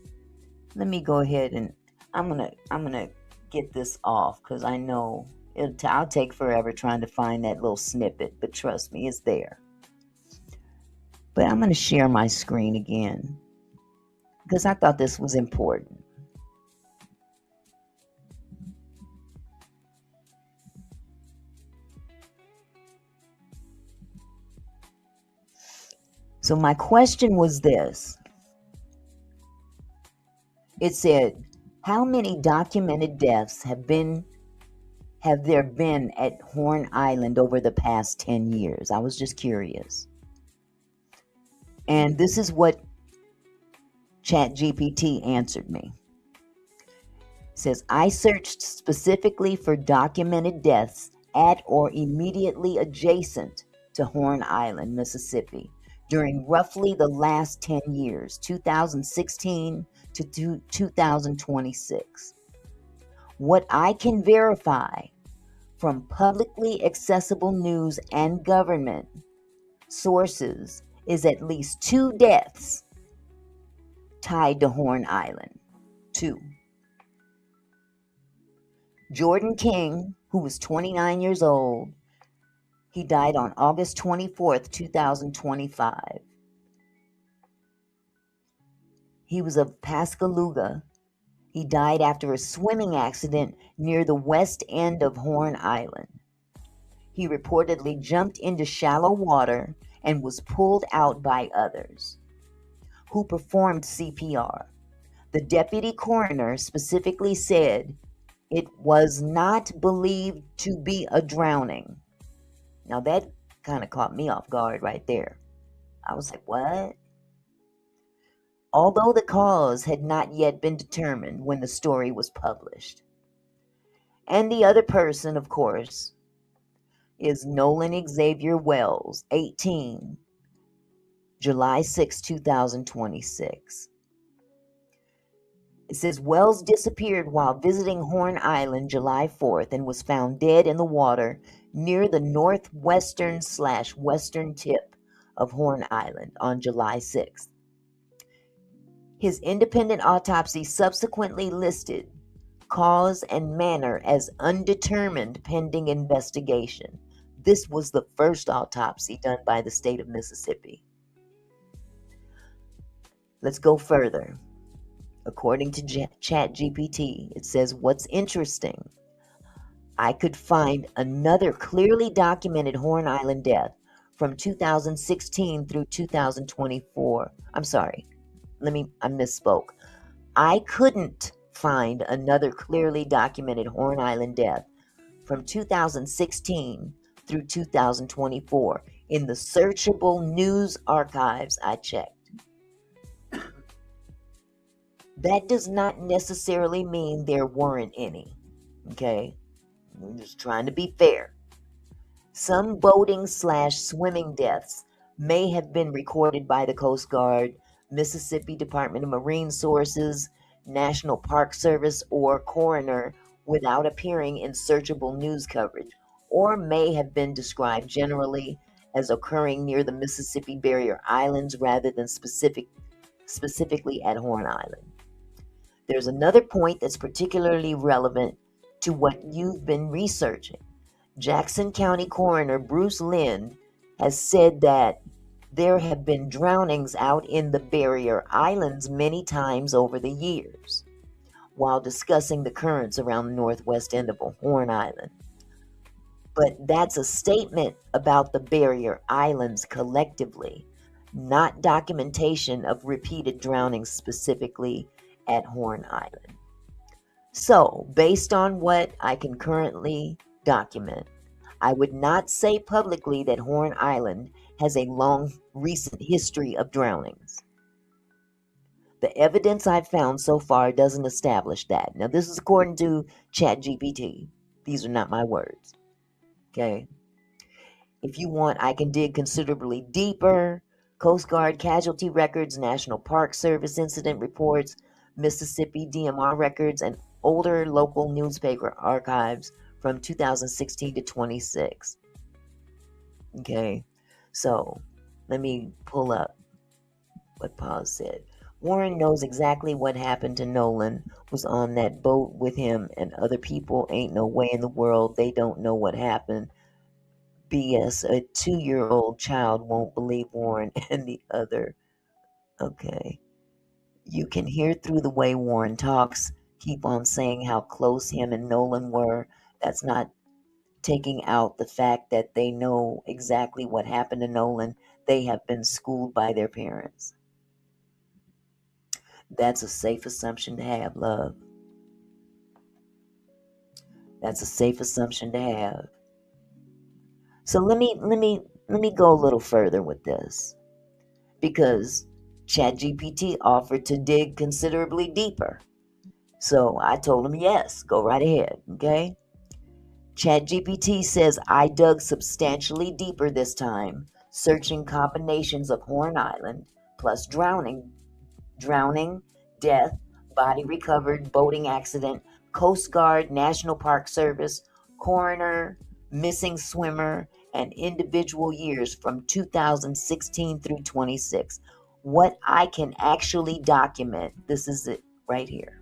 Let me go ahead and I'm gonna get this off, because I know I'll take forever trying to find that little snippet, but trust me, it's there. But I'm gonna share my screen again, because I thought this was important. So my question was this. It said, How many documented deaths have there been at Horn Island over the past 10 years? I was just curious. And this is what ChatGPT answered me. It says, I searched specifically for documented deaths at or immediately adjacent to Horn Island, Mississippi, during roughly the last 10 years, 2016 to 2026. What I can verify from publicly accessible news and government sources is at least 2 deaths tied to Horn Island. 2. Jordan King, who was 29 years old, he died on August 24th, 2025. He was of Pascagoula. He died after a swimming accident near the west end of Horn Island. He reportedly jumped into shallow water and was pulled out by others, who performed CPR. The deputy coroner specifically said it was not believed to be a drowning. Now that kind of caught me off guard right there. I was like, what? Although the cause had not yet been determined when the story was published. And the other person, of course, is Nolan Xavier Wells, 18, July 6, 2026. It says Wells disappeared while visiting Horn Island July 4th and was found dead in the water near the northwestern/western tip of Horn Island on July 6th. His independent autopsy subsequently listed cause and manner as undetermined pending investigation. This was the first autopsy done by the state of Mississippi. Let's go further. According to ChatGPT, it says, what's interesting, I could find another clearly documented Horn Island death from 2016 through 2024. I'm sorry, I misspoke. I couldn't find another clearly documented Horn Island death from 2016 through 2024 in the searchable news archives I checked. That does not necessarily mean there weren't any, okay? I'm just trying to be fair. Some boating/swimming deaths may have been recorded by the Coast Guard, Mississippi Department of Marine Sources, National Park Service, or coroner without appearing in searchable news coverage, or may have been described generally as occurring near the Mississippi Barrier Islands rather than specifically at Horn Island. There's another point that's particularly relevant to what you've been researching. Jackson County Coroner Bruce Lynn has said that there have been drownings out in the Barrier Islands many times over the years, while discussing the currents around the northwest end of Horn Island. But that's a statement about the Barrier Islands collectively, not documentation of repeated drownings specifically at Horn Island. So, based on what I can currently document, I would not say publicly that Horn Island has a long recent history of drownings. The evidence I've found so far doesn't establish that. Now, this is according to ChatGPT. These are not my words. Okay? If you want, I can dig considerably deeper. Coast Guard casualty records, National Park Service incident reports, Mississippi DMR records, and older local newspaper archives from 2016 to 26. Okay, so let me pull up what Paul said. Warren knows exactly what happened to Nolan, was on that boat with him, and other people. Ain't no way in the world they don't know what happened. BS, a 2-year-old child won't believe Warren and the other. Okay. You can hear through the way Warren talks, keep on saying how close him and Nolan were. That's not taking out the fact that they know exactly what happened to Nolan. They have been schooled by their parents. That's a safe assumption to have, love. That's a safe assumption to have. So let me go a little further with this, because ChatGPT offered to dig considerably deeper. So I told him, yes, go right ahead. Okay. ChatGPT says I dug substantially deeper this time, searching combinations of Horn Island plus drowning, death, body recovered, boating accident, Coast Guard, National Park Service, coroner, missing swimmer, and individual years from 2016 through 26. What I can actually document, this is it right here.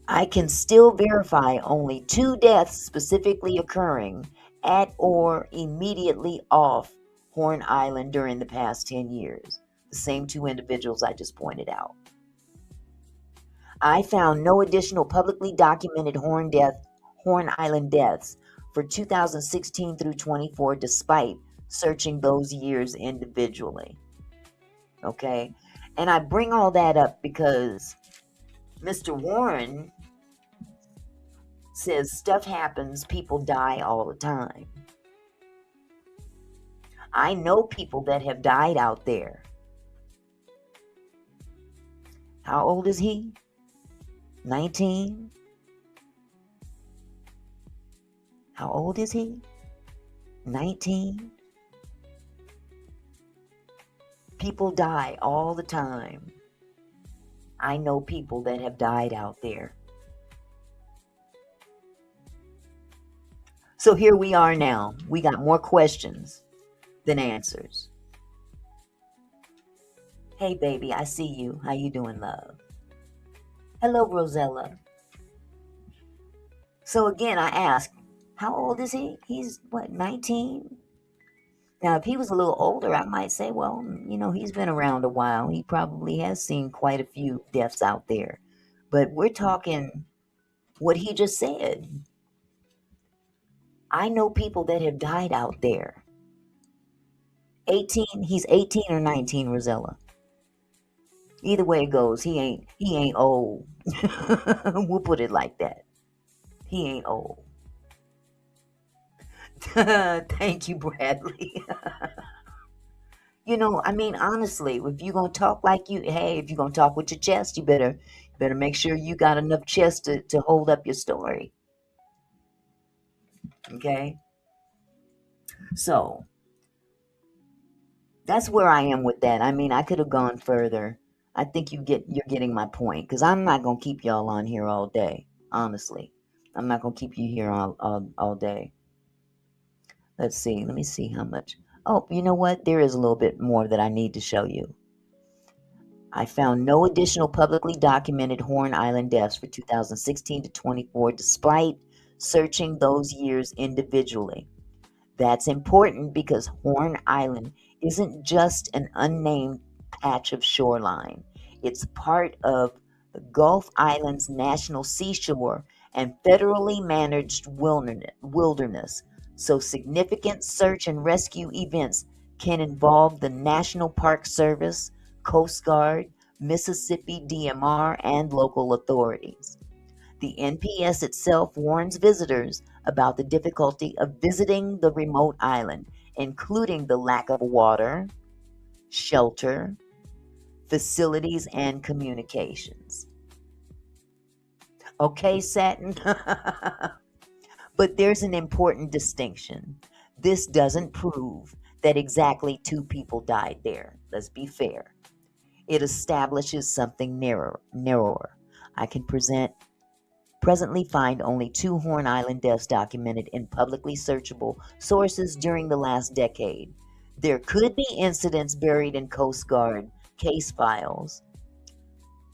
I can still verify only 2 deaths specifically occurring at or immediately off Horn Island during the past 10 years. The same 2 individuals I just pointed out. I found no additional publicly documented Horn Island deaths for 2016 through 24, despite searching those years individually. Okay? And I bring all that up because Mr. Warren says stuff happens, people die all the time. I know people that have died out there. How old is he? 19? How old is he? 19? People die all the time. I know people that have died out there. So here we are now. We got more questions than answers. Hey, baby, I see you. How you doing, love? Hello, Rosella. So again, I asked, how old is he? He's, 19? Now, if he was a little older, I might say, well, he's been around a while. He probably has seen quite a few deaths out there. But we're talking what he just said. I know people that have died out there. 18, he's 18 or 19, Rosella. Either way it goes, he ain't old. We'll put it like that. He ain't old. Thank you, Bradley. Honestly, if you're going to talk if you're going to talk with your chest, you better make sure you got enough chest to hold up your story. Okay? So, that's where I am with that. I could have gone further. I think you're getting my point, because I'm not going to keep y'all on here all day. Honestly, I'm not going to keep you here all day. Let's see. Let me see how much. Oh, you know what? There is a little bit more that I need to show you. I found no additional publicly documented Horn Island deaths for 2016 to 24, despite searching those years individually. That's important because Horn Island isn't just an unnamed patch of shoreline. It's part of the Gulf Islands National Seashore and federally managed wilderness. So significant search and rescue events can involve the National Park Service, Coast Guard, Mississippi DMR, and local authorities. The NPS itself warns visitors about the difficulty of visiting the remote island, including the lack of water, shelter, facilities, and communications. Okay, Satin? But there's an important distinction. This doesn't prove that exactly 2 people died there. Let's be fair. It establishes something narrower. I can presently find only 2 Horn Island deaths documented in publicly searchable sources during the last decade. There could be incidents buried in Coast Guard case files,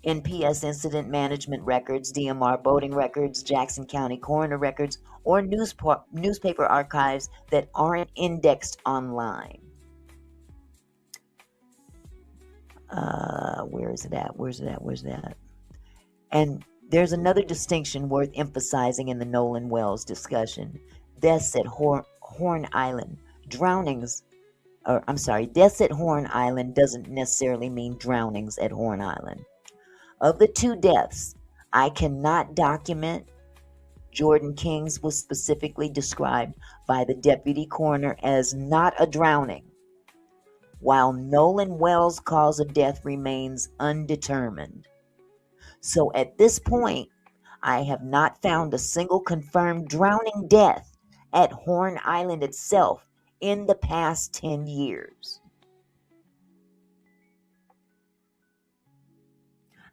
NPS incident management records, DMR boating records, Jackson County coroner records, or newspaper archives that aren't indexed online. Where is it at? And there's another distinction worth emphasizing in the Nolan Wells discussion. Deaths at Horn Island. Deaths at Horn Island doesn't necessarily mean drownings at Horn Island. Of the 2 deaths, I cannot document. Jordan King's was specifically described by the deputy coroner as not a drowning, while Nolan Wells' cause of death remains undetermined. So at this point, I have not found a single confirmed drowning death at Horn Island itself in the past 10 years.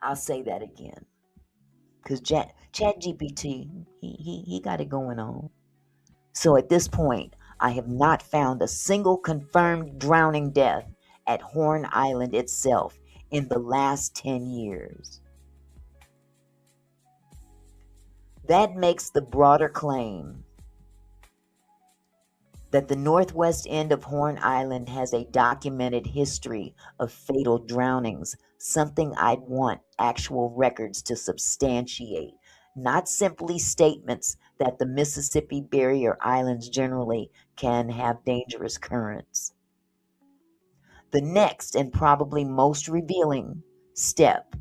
I'll say that again, because ChatGPT, he got it going on. So at this point, I have not found a single confirmed drowning death at Horn Island itself in the last 10 years. That makes the broader claim that the northwest end of Horn Island has a documented history of fatal drownings, something I'd want actual records to substantiate, not simply statements that the Mississippi Barrier Islands generally can have dangerous currents. The next and probably most revealing step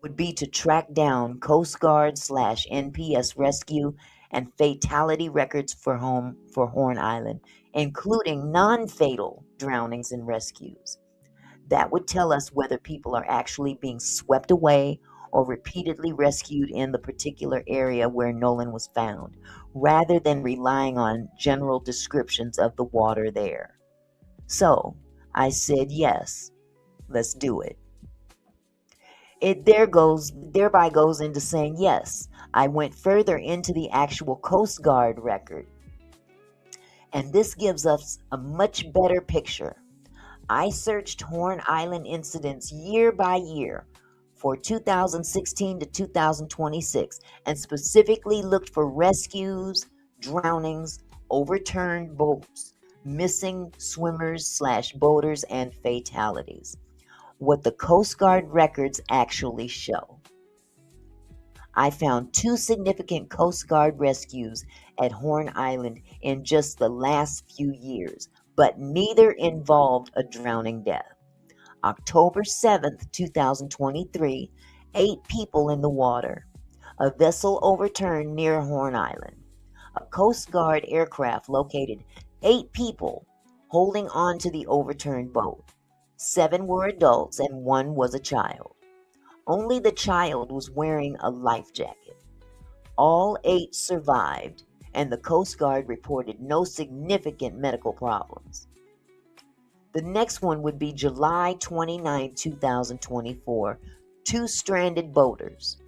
would be to track down Coast Guard / NPS rescue and fatality records for Horn Island, including non-fatal drownings and rescues. That would tell us whether people are actually being swept away or repeatedly rescued in the particular area where Nolan was found, rather than relying on general descriptions of the water there. So, I said yes, let's do it. It thereby goes into saying yes, I went further into the actual Coast Guard record. And this gives us a much better picture. I searched Horn Island incidents year by year for 2016 to 2026 and specifically looked for rescues, drownings, overturned boats, missing swimmers / boaters, and fatalities. What the Coast Guard records actually show. I found 2 significant Coast Guard rescues at Horn Island in just the last few years, but neither involved a drowning death. October 7th, 2023, 8 people in the water. A vessel overturned near Horn Island. A Coast Guard aircraft located 8 people holding on to the overturned boat. 7 were adults and 1 was a child. Only the child was wearing a life jacket. All 8 survived, and the Coast Guard reported no significant medical problems. The next one would be July 29, 2024, 2 stranded boaters.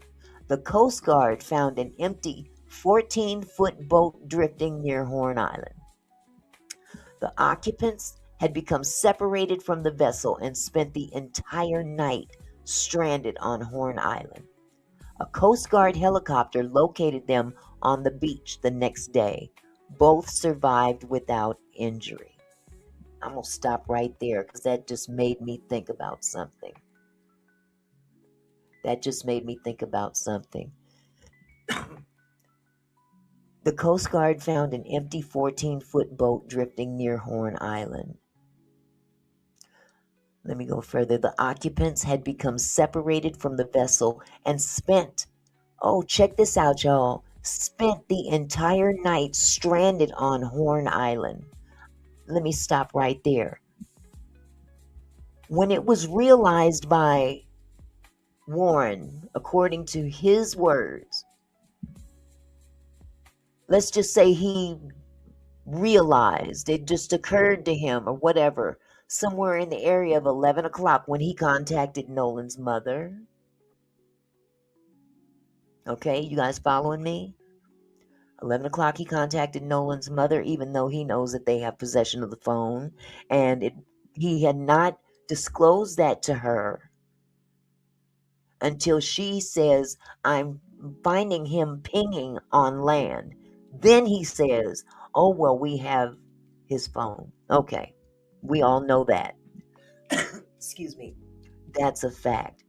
The Coast Guard found an empty 14-foot boat drifting near Horn Island. The occupants had become separated from the vessel and spent the entire night stranded on Horn Island. A Coast Guard helicopter located them on the beach the next day. Both survived without injury. I'm going to stop right there because that just made me think about something. The Coast Guard found an empty 14-foot boat drifting near Horn Island. Let me go further. The occupants had become separated from the vessel and spent, check this out, y'all, spent the entire night stranded on Horn Island. Let me stop right there. When it was realized by Warren, according to his words, let's just say he realized, it just occurred to him or whatever, somewhere in the area of 11 o'clock when he contacted Nolan's mother. Okay, you guys following me? 11 o'clock he contacted Nolan's mother, even though he knows that they have possession of the phone. And he had not disclosed that to her until she says, I'm finding him pinging on land. Then he says, oh, well, we have his phone. Okay, we all know that. Excuse me. That's a fact.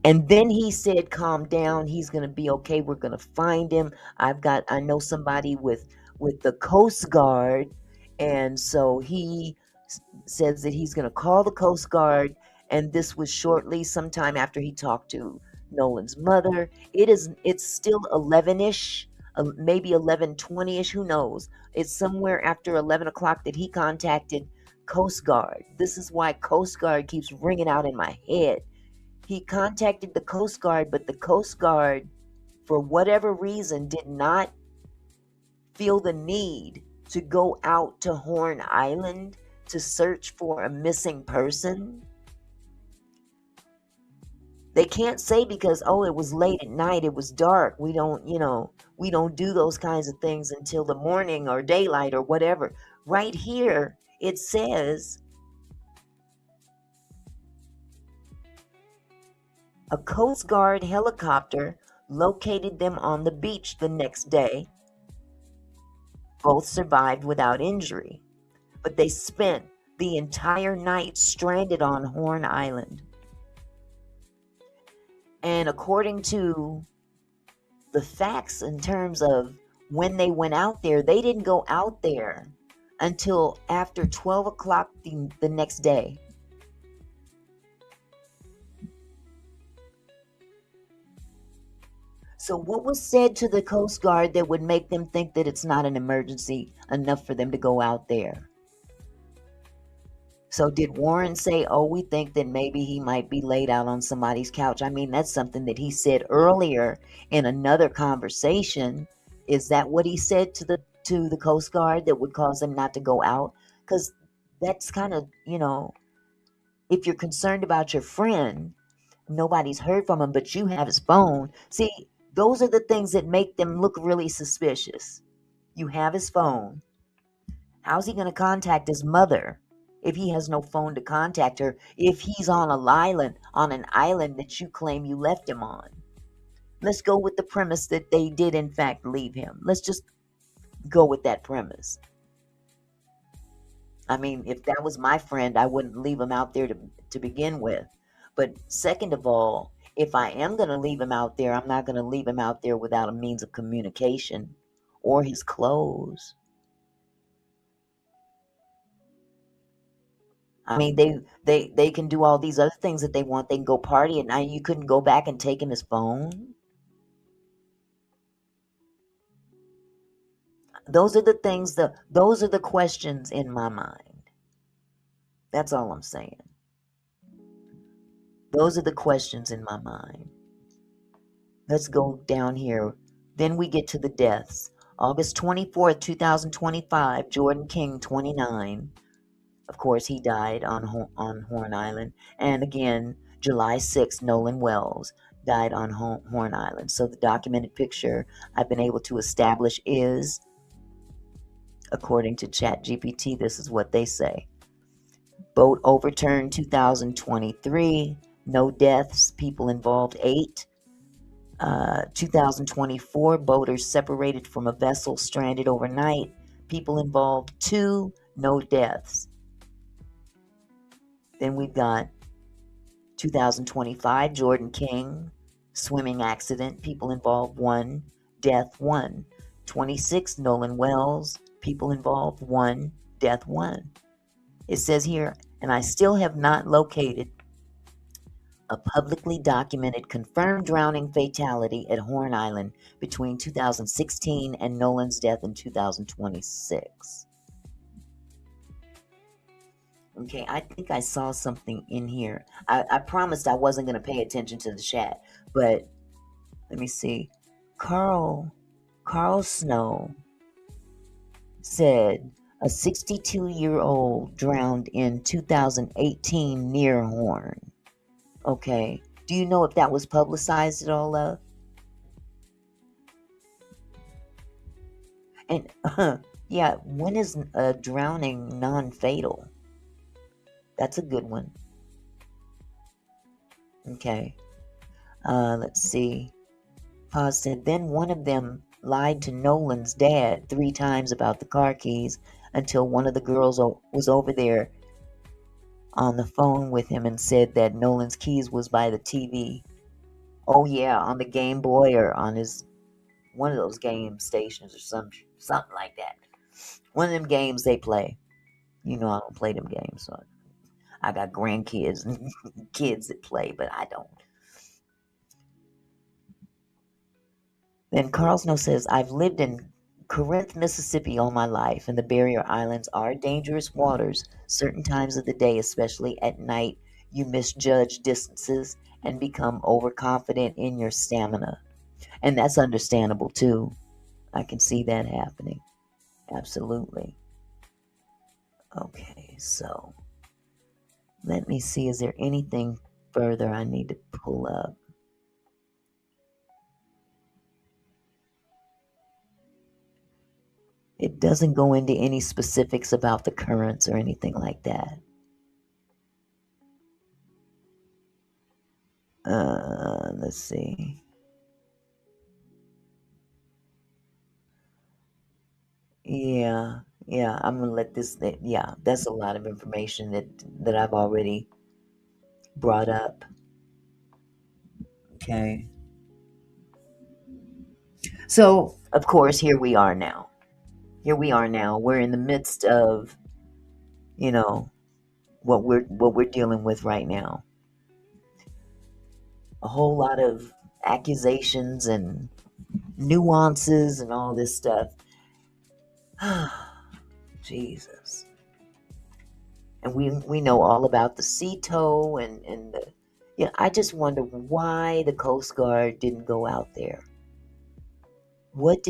And then he said, calm down. He's going to be okay. We're going to find him. I know somebody with the Coast Guard. And so he says that he's going to call the Coast Guard. And this was shortly sometime after he talked to Nolan's mother. It's still 11ish, maybe 11:20ish, who knows. It's somewhere after 11 o'clock that he contacted Coast Guard. This is why Coast Guard keeps ringing out in my head. He contacted the Coast Guard, but the Coast Guard, for whatever reason, did not feel the need to go out to Horn Island to search for a missing person. They can't say because, oh, it was late at night, it was dark. We don't do those kinds of things until the morning or daylight or whatever. Right here, it says a Coast Guard helicopter located them on the beach the next day. Both survived without injury, but they spent the entire night stranded on Horn Island. And according to the facts in terms of when they went out there, they didn't go out there until after 12 o'clock the next day. So what was said to the Coast Guard that would make them think that it's not an emergency enough for them to go out there? So did Warren say, oh, we think that maybe he might be laid out on somebody's couch? I mean, that's something that he said earlier in another conversation. Is that what he said to the Coast Guard that would cause them not to go out? Because that's kind of, if you're concerned about your friend, nobody's heard from him, but you have his phone. See, those are the things that make them look really suspicious. You have his phone. How's he going to contact his mother if he has no phone to contact her, if he's on an island that you claim you left him on? Let's go with the premise that they did in fact leave him. Let's just go with that premise. I mean, if that was my friend, I wouldn't leave him out there to begin with. But second of all, if I am going to leave him out there, I'm not going to leave him out there without a means of communication or his clothes. I mean, they can do all these other things that they want. They can go party at night. You couldn't go back and take him his phone. Those are the things, those are the questions in my mind. That's all I'm saying. Those are the questions in my mind. Let's go down here. Then we get to the deaths. August 24th, 2025, Jordan King, 29. Of course, he died on Horn Island. And again, July 6th, Nolan Wells died on Horn Island. So the documented picture I've been able to establish is, according to ChatGPT, this is what they say. Boat overturned 2023. No deaths. People involved 8. 2024, boaters separated from a vessel stranded overnight. People involved 2. No deaths. Then we've got 2025, Jordan King, swimming accident. People involved 1. Death 1. 26, Nolan Wells. People involved 1. Death 1. It says here, and I still have not located a publicly documented confirmed drowning fatality at Horn Island between 2016 and Nolan's death in 2026. Okay, I think I saw something in here. I promised I wasn't going to pay attention to the chat, but let me see. Carl Snow said a 62-year-old drowned in 2018 near Horn. Okay. Do you know if that was publicized at all, love? And, yeah, when is a drowning non-fatal? That's a good one. Okay. Let's see. Paz said, then one of them lied to Nolan's dad 3 times about the car keys until one of the girls was over there on the phone with him and said that Nolan's keys was by the TV. Oh yeah, on the Game Boy or on his one of those game stations or something like that. One of them games they play. You know I don't play them games, so I got grandkids and kids that play, but I don't. Then Carl Snow says, I've lived in Corinth, Mississippi all my life, and the barrier islands are dangerous waters certain times of the day, especially at night. You misjudge distances and become overconfident in your stamina. And that's understandable too. I can see that happening. Absolutely. Okay, so let me see. Is there anything further I need to pull up? It doesn't go into any specifics about the currents or anything like that. Let's see. Yeah, I'm gonna let this. Yeah, that's a lot of information that I've already brought up. Okay. So, of course, here we are now. We're in the midst of, what we're dealing with right now. A whole lot of accusations and nuances and all this stuff. Jesus. And we know all about the sea tow and the, I just wonder why the Coast Guard didn't go out there. What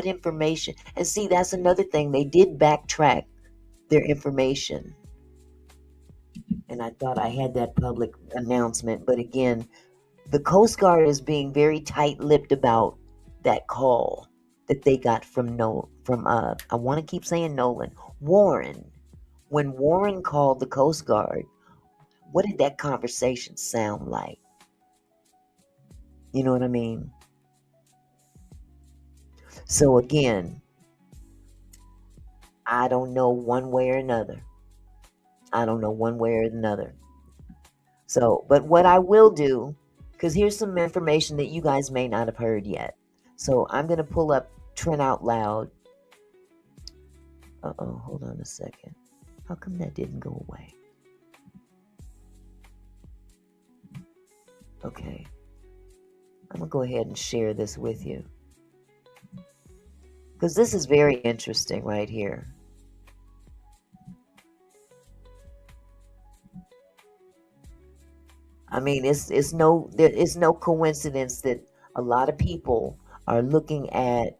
information? And see, that's another thing. They did backtrack their information. And I thought I had that public announcement. But again, the Coast Guard is being very tight-lipped about that call that they got from I want to keep saying Nolan, Warren. When Warren called the Coast Guard, what did that conversation sound like? You know what I mean? So again, I don't know one way or another. So, but what I will do, because here's some information that you guys may not have heard yet. So I'm going to pull up Trent Out Loud. Hold on a second. How come that didn't go away? Okay. I'm going to go ahead and share this with you. Because this is very interesting right here. I mean, it's no coincidence that a lot of people are looking at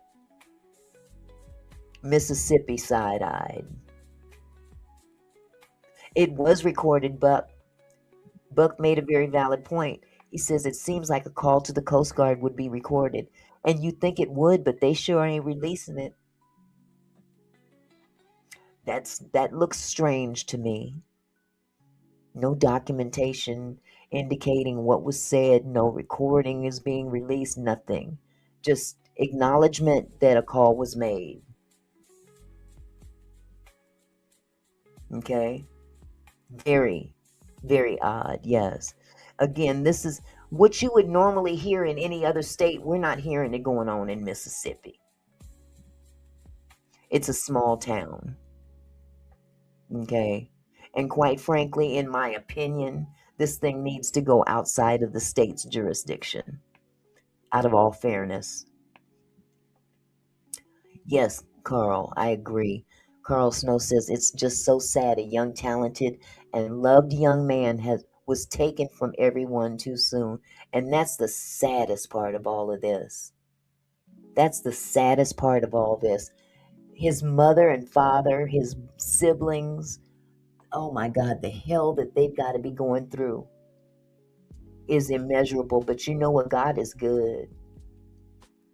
Mississippi side-eyed. It was recorded, but Buck made a very valid point. He says it seems like a call to the Coast Guard would be recorded. And you think it would, but they sure ain't releasing it. That looks strange to me. No documentation indicating what was said, no recording is being released, nothing. Just acknowledgement that a call was made. Okay? Very, very odd, yes. Again, this is what you would normally hear in any other state. We're not hearing it going on in Mississippi. It's a small town. Okay? And quite frankly, in my opinion, this thing needs to go outside of the state's jurisdiction. Out of all fairness. Yes, Carl, I agree. Carl Snow says it's just so sad a young, talented, and loved young man was taken from everyone too soon. And that's the saddest part of all of this. That's the saddest part of all this. His mother and father, his siblings, oh my God, the hell that they've got to be going through is immeasurable. But you know what? God is good.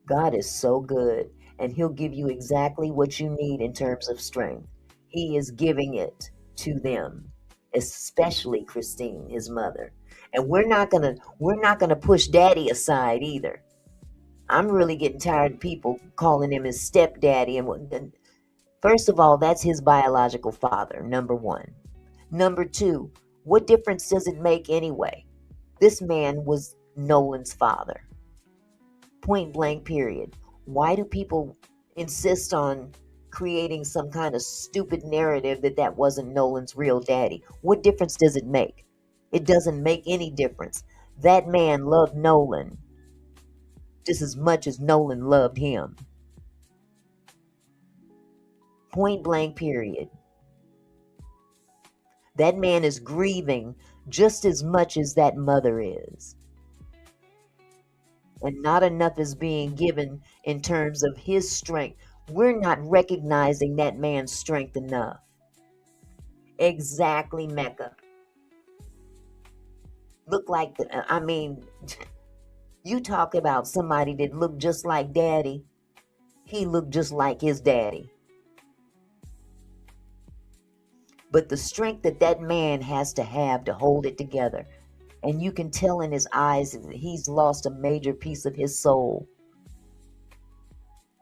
God is so good. And he'll give you exactly what you need in terms of strength. He is giving it to them, especially Christine, his mother. And we're not gonna push daddy aside either. I'm really getting tired of people calling him his stepdaddy. And first of all, that's his biological father, number one. Number two, what difference does it make anyway? This man was Nolan's father. Point blank, period. Why do people insist on creating some kind of stupid narrative that wasn't Nolan's real daddy? What difference does it make? It doesn't make any difference. That man loved Nolan. just as much as Nolan loved him. Point blank, period. That man is grieving just as much as that mother is. And not enough is being given in terms of his strength. We're not recognizing that man's strength enough. Exactly, Mecca. Look like, you talk about somebody that looked just like daddy. He looked just like his daddy. But the strength that man has to have to hold it together. And you can tell in his eyes that he's lost a major piece of his soul.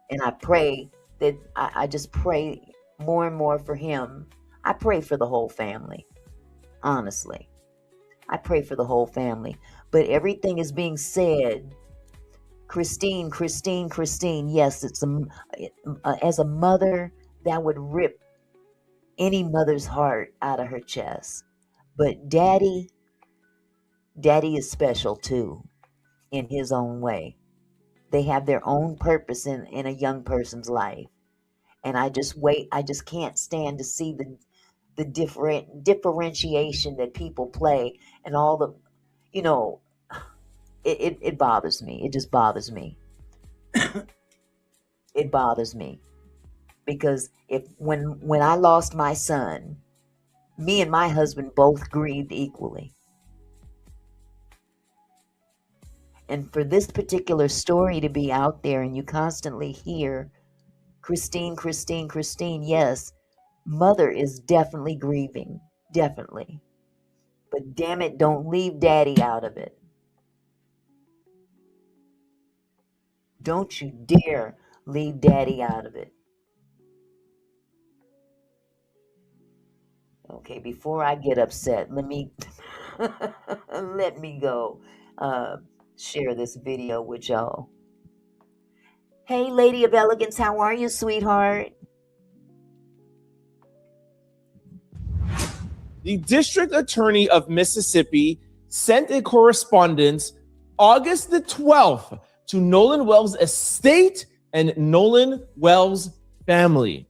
And I pray that I just pray more and more for him. I pray for the whole family. Honestly. I pray for the whole family. But everything is being said. Christine. Yes, it's as a mother, that would rip any mother's heart out of her chest. But daddy is special too, in his own way. They have their own purpose in a young person's life. And I just can't stand to see the differentiation that people play and all the, it bothers me. It just bothers me. It bothers me. Because when I lost my son, me and my husband both grieved equally. And for this particular story to be out there and you constantly hear Christine, yes, mother is definitely grieving, definitely. But damn it, don't leave daddy out of it. Don't you dare leave daddy out of it. Okay, before I get upset, let me go share this video with y'all. Hey, Lady of Elegance, how are you, sweetheart? The District Attorney of Mississippi sent a correspondence August the 12th to Nolan Wells' estate and Nolan Wells' family.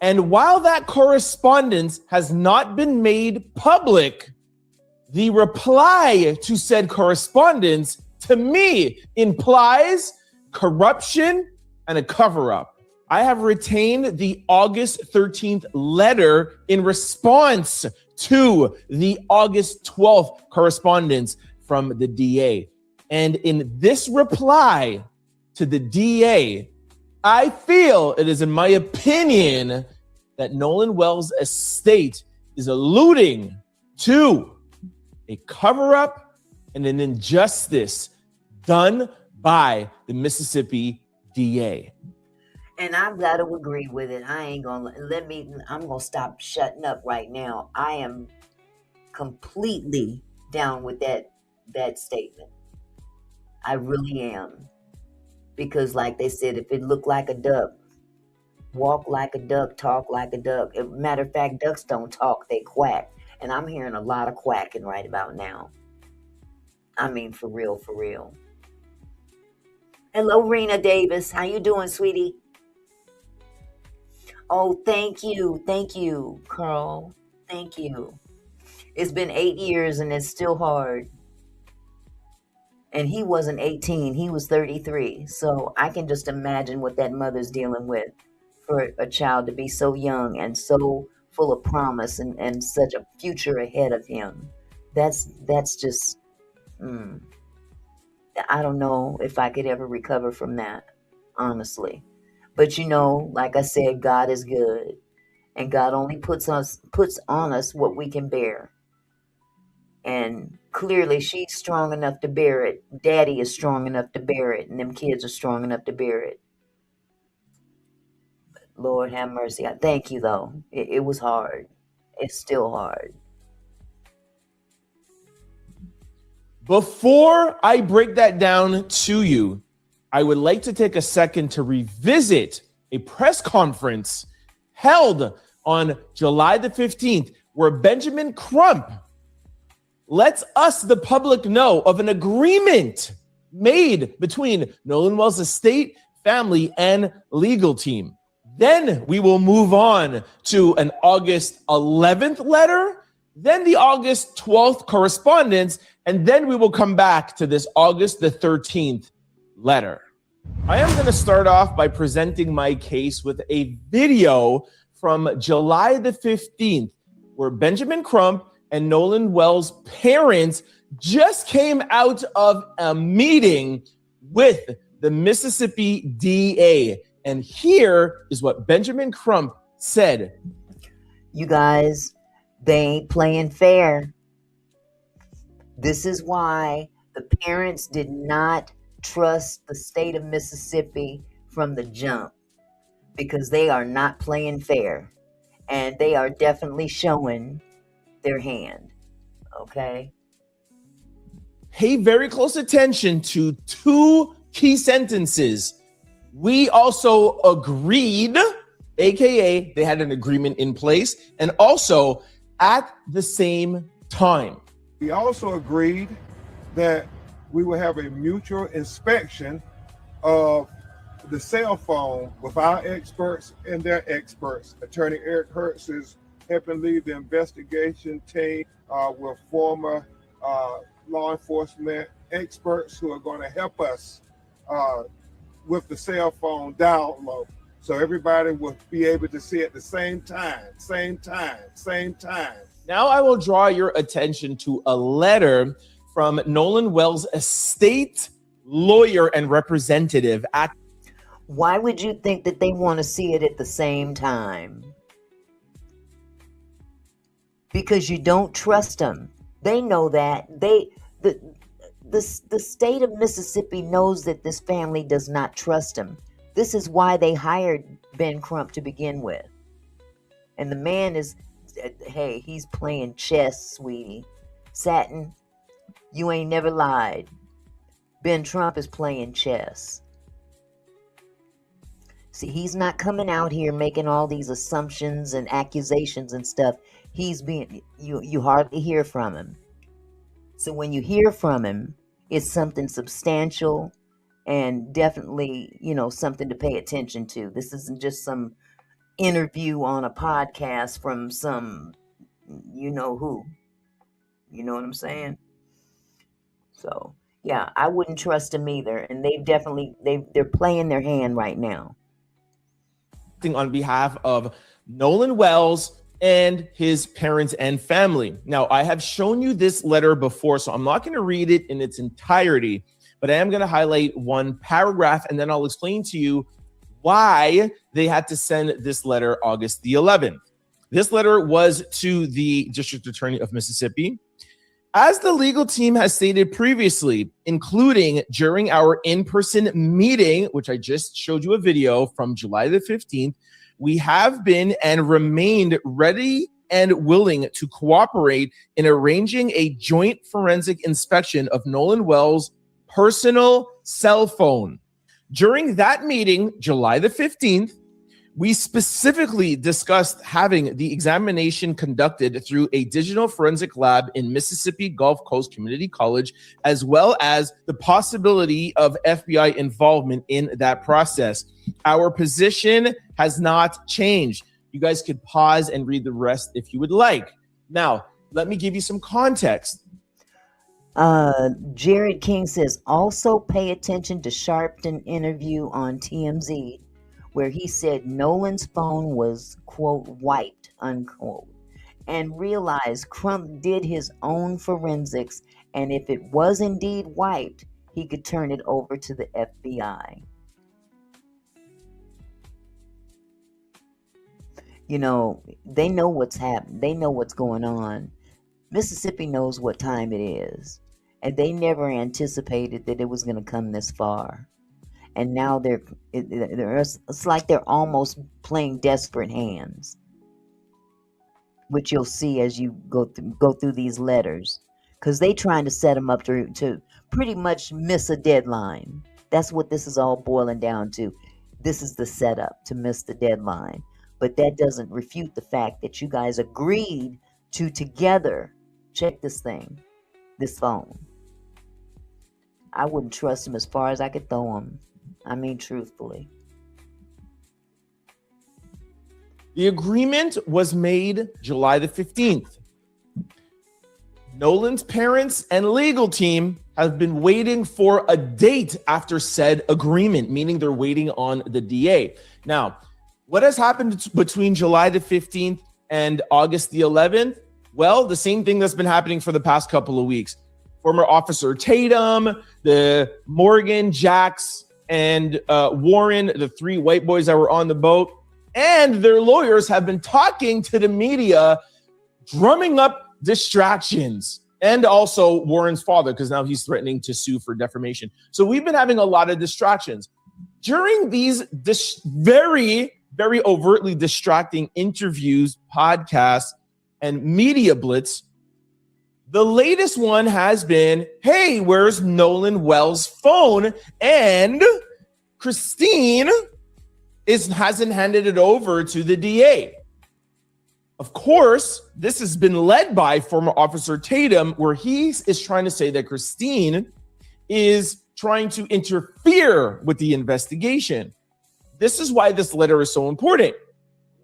And while that correspondence has not been made public, the reply to said correspondence to me implies corruption and a cover-up. I have retained the August 13th letter in response to the August 12th correspondence from the DA. And in this reply to the DA, I feel it is, in my opinion, that Nolan Wells' estate is alluding to a cover-up and an injustice done by the Mississippi DA. And I've got to agree with it. I'm going to stop shutting up right now. I am completely down with that statement. I really am. Because like they said, if it looked like a duck, walk like a duck, talk like a duck. Matter of fact, ducks don't talk, they quack. And I'm hearing a lot of quacking right about now. I mean, for real, for real. Hello, Rena Davis. How you doing, sweetie? Oh, thank you, Carl. Thank you. It's been 8 years and it's still hard. And he wasn't 18, he was 33. So I can just imagine what that mother's dealing with for a child to be so young and so full of promise and such a future ahead of him. That's just, I don't know if I could ever recover from that, honestly. But like I said, God is good. And God only puts on us what we can bear. And clearly she's strong enough to bear it. Daddy is strong enough to bear it. And them kids are strong enough to bear it. Lord have mercy. I thank you, though. It was hard. It's still hard. Before I break that down to you, I would like to take a second to revisit a press conference held on July the 15th, where Benjamin Crump lets us, the public, know of an agreement made between Nolan Wells' estate, family, and legal team. Then we will move on to an August 11th letter, then the August 12th correspondence, and then we will come back to this August the 13th letter. I am going to start off by presenting my case with a video from July the 15th, where Benjamin Crump and Nolan Wells' parents just came out of a meeting with the Mississippi DA. And here is what Benjamin Crump said. You guys, they ain't playing fair. This is why the parents did not trust the state of Mississippi from the jump, because they are not playing fair, and they are definitely showing their hand. Okay? Pay very close attention to two key sentences. We also agreed, aka they had an agreement in place, and also at the same time. We also agreed that we will have a mutual inspection of the cell phone with our experts and their experts. Attorney Eric Hertz is helping lead the investigation team with former law enforcement experts who are going to help us with the cell phone download. So everybody will be able to see at the same time. Now I will draw your attention to a letter from Nolan Wells' estate lawyer and representative at. Why would you think that they want to see it at the same time? Because you don't trust them. They know that. The state of Mississippi knows that this family does not trust him. This is why they hired Ben Crump to begin with. And the man is, hey, he's playing chess, sweetie. Satin, you ain't never lied. Ben Trump is playing chess. See, he's not coming out here making all these assumptions and accusations and stuff. He's being, you hardly hear from him. So when you hear from him, it's something substantial and definitely, something to pay attention to. This isn't just some interview on a podcast from some, who. You know what I'm saying? So, yeah, I wouldn't trust him either. And they're playing their hand right now. On behalf of Nolan Wells and his parents and family. Now, I have shown you this letter before, so I'm not going to read it in its entirety, but I am going to highlight one paragraph, and then I'll explain to you why they had to send this letter August the 11th. This letter was to the District Attorney of Mississippi. As the legal team has stated previously, including during our in-person meeting, which I just showed you a video from July the 15th, we have been and remained ready and willing to cooperate in arranging a joint forensic inspection of Nolan Wells' personal cell phone. During that meeting, July the 15th, we specifically discussed having the examination conducted through a digital forensic lab in Mississippi Gulf Coast Community College, as well as the possibility of FBI involvement in that process. Our position has not changed. You guys could pause and read the rest if you would like. Now, let me give you some context. Jared King says, also pay attention to Sharpton interview on TMZ, where he said Nolan's phone was, quote, wiped, unquote, and realized Crump did his own forensics, and if it was indeed wiped, he could turn it over to the FBI. They know what's happening. They know what's going on. Mississippi knows what time it is, and they never anticipated that it was going to come this far. And now it's like they're almost playing desperate hands, which you'll see as you go through these letters, because they trying to set them up to pretty much miss a deadline. That's what this is all boiling down to. This is the setup to miss the deadline. But that doesn't refute the fact that you guys agreed to together check this phone. I wouldn't trust him as far as I could throw him. I mean, truthfully. The agreement was made July the 15th. Nolan's parents and legal team have been waiting for a date after said agreement, meaning they're waiting on the DA. Now, what has happened between July the 15th and August the 11th? Well, the same thing that's been happening for the past couple of weeks. Former Officer Tatum, the Morgan, Jax, and Warren, the three white boys that were on the boat, and their lawyers have been talking to the media, drumming up distractions, and also Warren's father, because now he's threatening to sue for defamation. So we've been having a lot of distractions. During these very, very overtly distracting interviews, podcasts, and media blitz, the latest one has been, hey, where's Nolan Wells' phone? And Christine hasn't handed it over to the DA. Of course, this has been led by former Officer Tatum, where he is trying to say that Christine is trying to interfere with the investigation. This is why this letter is so important.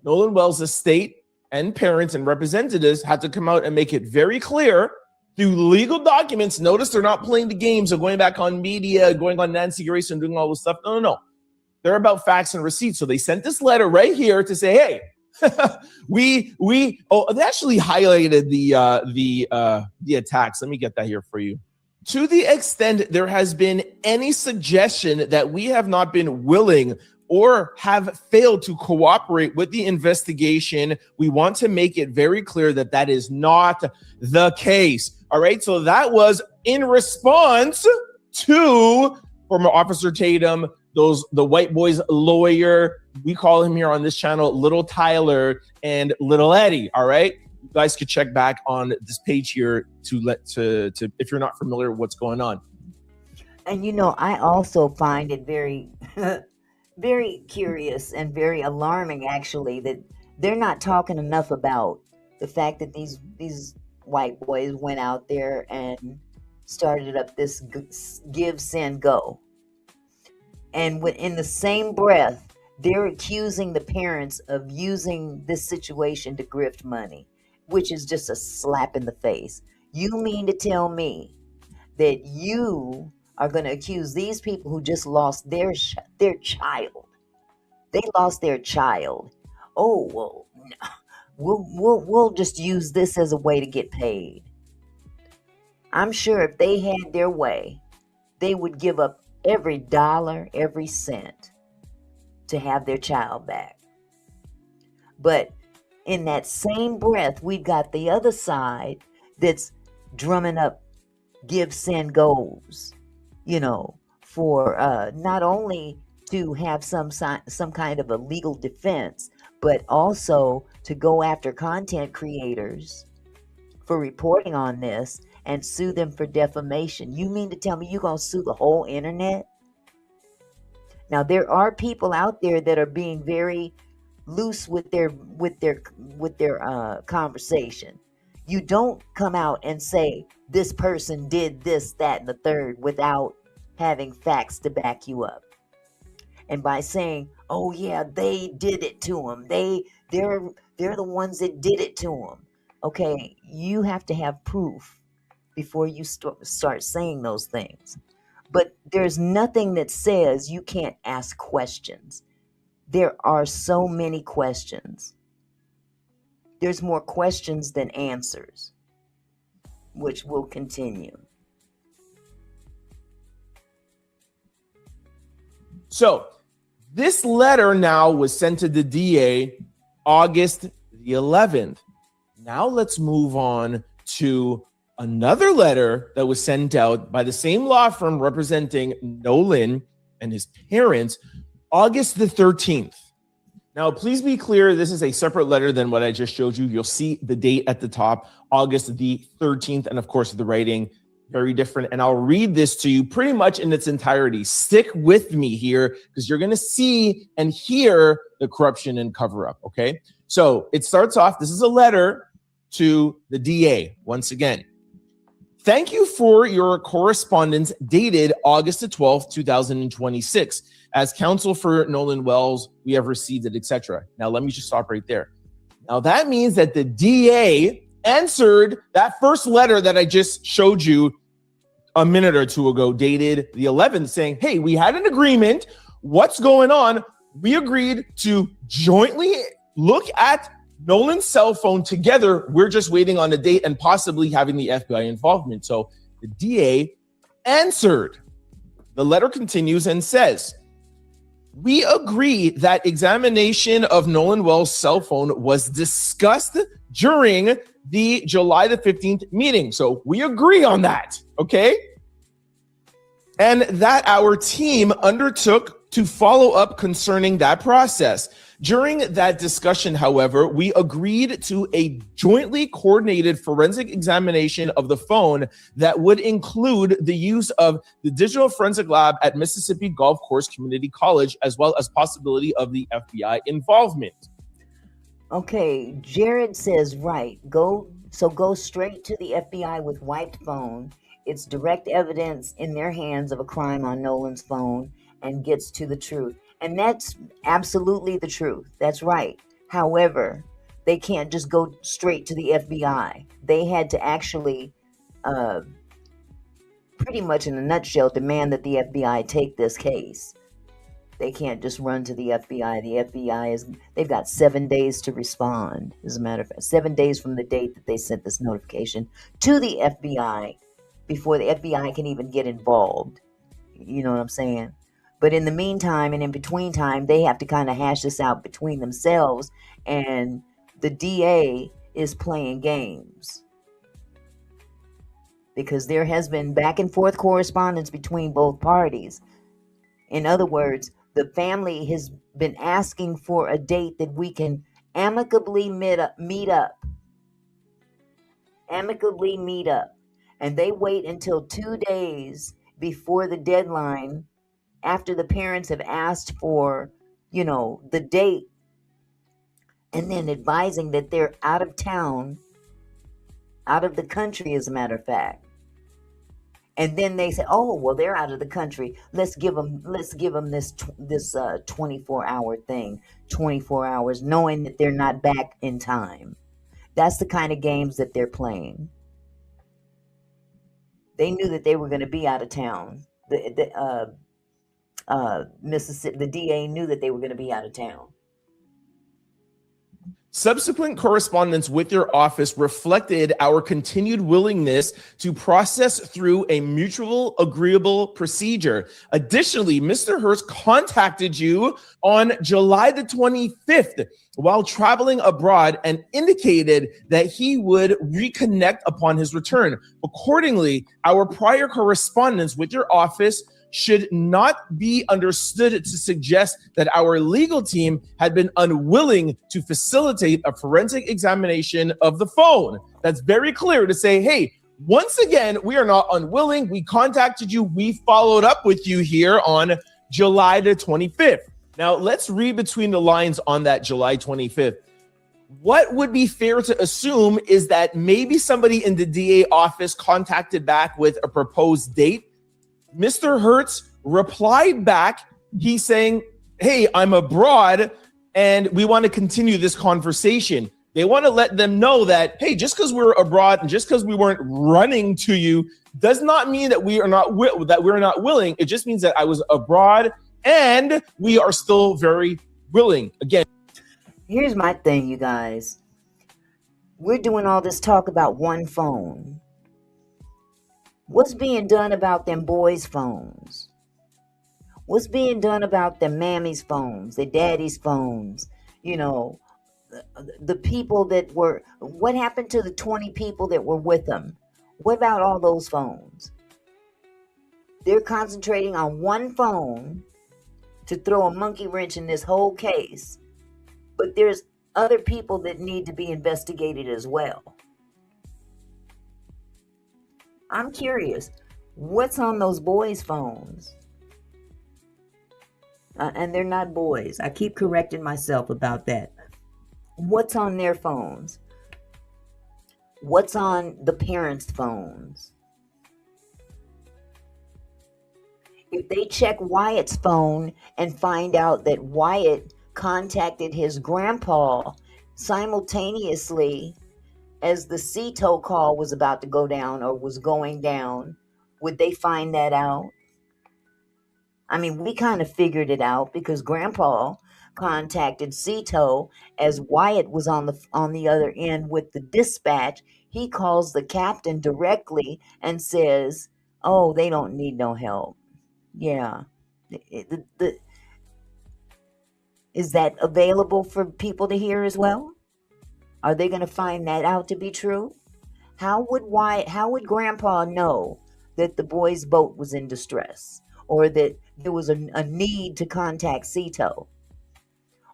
Nolan Wells' estate and parents and representatives had to come out and make it very clear through legal documents. Notice they're not playing the games of going back on media, going on Nancy Grace and doing all this stuff. No. They're about facts and receipts. So they sent this letter right here to say, hey, they actually highlighted the attacks. Let me get that here for you. To the extent there has been any suggestion that we have not been willing or have failed to cooperate with the investigation, we want to make it very clear that that is not the case. All right. So that was in response to former Officer Tatum, the white boys lawyer. We call him here on this channel Little Tyler and Little Eddie. All right. You guys could check back on this page here to if you're not familiar with what's going on. And I also find it very very curious and very alarming, actually, that they're not talking enough about the fact that these white boys went out there and started up this give, send, go. And in the same breath, they're accusing the parents of using this situation to grift money, which is just a slap in the face. You mean to tell me that you are going to accuse these people who just lost their child? They lost their child. Oh, well, we'll just use this as a way to get paid. I'm sure if they had their way, they would give up every dollar, every cent to have their child back. But in that same breath, we've got the other side that's drumming up give, send, goes, for not only to have some kind of a legal defense, but also to go after content creators for reporting on this and sue them for defamation. You mean to tell me you're going to sue the whole internet? Now, there are people out there that are being very loose with their conversation. You don't come out and say this person did this, that, and the third without having facts to back you up. And by saying, "Oh yeah, they did it to him. They're the ones that did it to him." Okay, you have to have proof before you start saying those things. But there's nothing that says you can't ask questions. There are so many questions. There's more questions than answers, which will continue. So this letter now was sent to the DA August the 11th. Now let's move on to another letter that was sent out by the same law firm representing Nolan and his parents, August the 13th. Now, please be clear, this is a separate letter than what I just showed you. You'll see the date at the top, August the 13th, and of course the writing, very different. And I'll read this to you pretty much in its entirety. Stick with me here because you're going to see and hear the corruption and cover up, okay? So it starts off, this is a letter to the DA, once again. Thank you for your correspondence dated August the 12th, 2026. As counsel for Nolan Wells, we have received it, etc. Now, let me just stop right there. Now, that means that the DA answered that first letter that I just showed you a minute or two ago, dated the 11th, saying, hey, we had an agreement. What's going on? We agreed to jointly look at Nolan's cell phone together. We're just waiting on a date and possibly having the FBI involvement. So the DA answered. The letter continues and says, we agree that examination of Nolan Wells' cell phone was discussed during the July the 15th meeting. So we agree on that, okay? And that our team undertook to follow up concerning that process. During that discussion, however, we agreed to a jointly coordinated forensic examination of the phone that would include the use of the digital forensic lab at Mississippi Golf Course Community College, as well as possibility of the FBI involvement. Okay, Jared says, right, go straight to the FBI with wiped phone. It's direct evidence in their hands of a crime on Nolan's phone and gets to the truth. And that's absolutely the truth. That's right. However, they can't just go straight to the FBI. They had to actually, pretty much in a nutshell, demand that the FBI take this case. They can't just run to the FBI. The FBI they've got 7 days to respond. As a matter of fact, 7 days from the date that they sent this notification to the FBI before the FBI can even get involved. You know what I'm saying? But in the meantime and in between time, they have to kind of hash this out between themselves. And the DA is playing games. Because there has been back and forth correspondence between both parties. In other words, the family has been asking for a date that we can amicably meet up. Amicably meet up. And they wait until 2 days before the deadline, after the parents have asked for, the date, and then advising that they're out of town, out of the country, as a matter of fact. And then they say, oh, well, they're out of the country. Let's give them this 24-hour thing, 24 hours, knowing that they're not back in time. That's the kind of games that they're playing. They knew that they were going to be out of town. Mississippi, the DA knew that they were going to be out of town. Subsequent correspondence with your office reflected our continued willingness to process through a mutual agreeable procedure. Additionally, Mr. Hurst contacted you on July the 25th while traveling abroad and indicated that he would reconnect upon his return. Accordingly, our prior correspondence with your office should not be understood to suggest that our legal team had been unwilling to facilitate a forensic examination of the phone. That's very clear to say, hey, once again, we are not unwilling. We contacted you. We followed up with you here on July the 25th. Now, let's read between the lines on that July 25th. What would be fair to assume is that maybe somebody in the DA office contacted back with a proposed date. Mr. Hertz replied back. He's saying, hey, I'm abroad and we want to continue this conversation. They want to let them know that, hey, just because we're abroad and just because we weren't running to you does not mean that we're not willing. It just means that I was abroad and we are still very willing. Again, here's my thing, you guys. We're doing all this talk about one phone. What's being done about them boys' phones? What's being done about their mammy's phones, their daddy's phones? The people that were, what happened to the 20 people that were with them? What about all those phones? They're concentrating on one phone to throw a monkey wrench in this whole case. But there's other people that need to be investigated as well. I'm curious, what's on those boys' phones? And they're not boys. I keep correcting myself about that. What's on their phones? What's on the parents' phones? If they check Wyatt's phone and find out that Wyatt contacted his grandpa simultaneously as the CETO call was about to go down or was going down, would they find that out? I mean, we kind of figured it out because grandpa contacted CETO as Wyatt was on the other end with the dispatch. He calls the captain directly and says, "Oh, they don't need no help." Yeah. Is that available for people to hear as well? Are they going to find that out to be true? How would grandpa know that the boy's boat was in distress or that there was a need to contact CETO?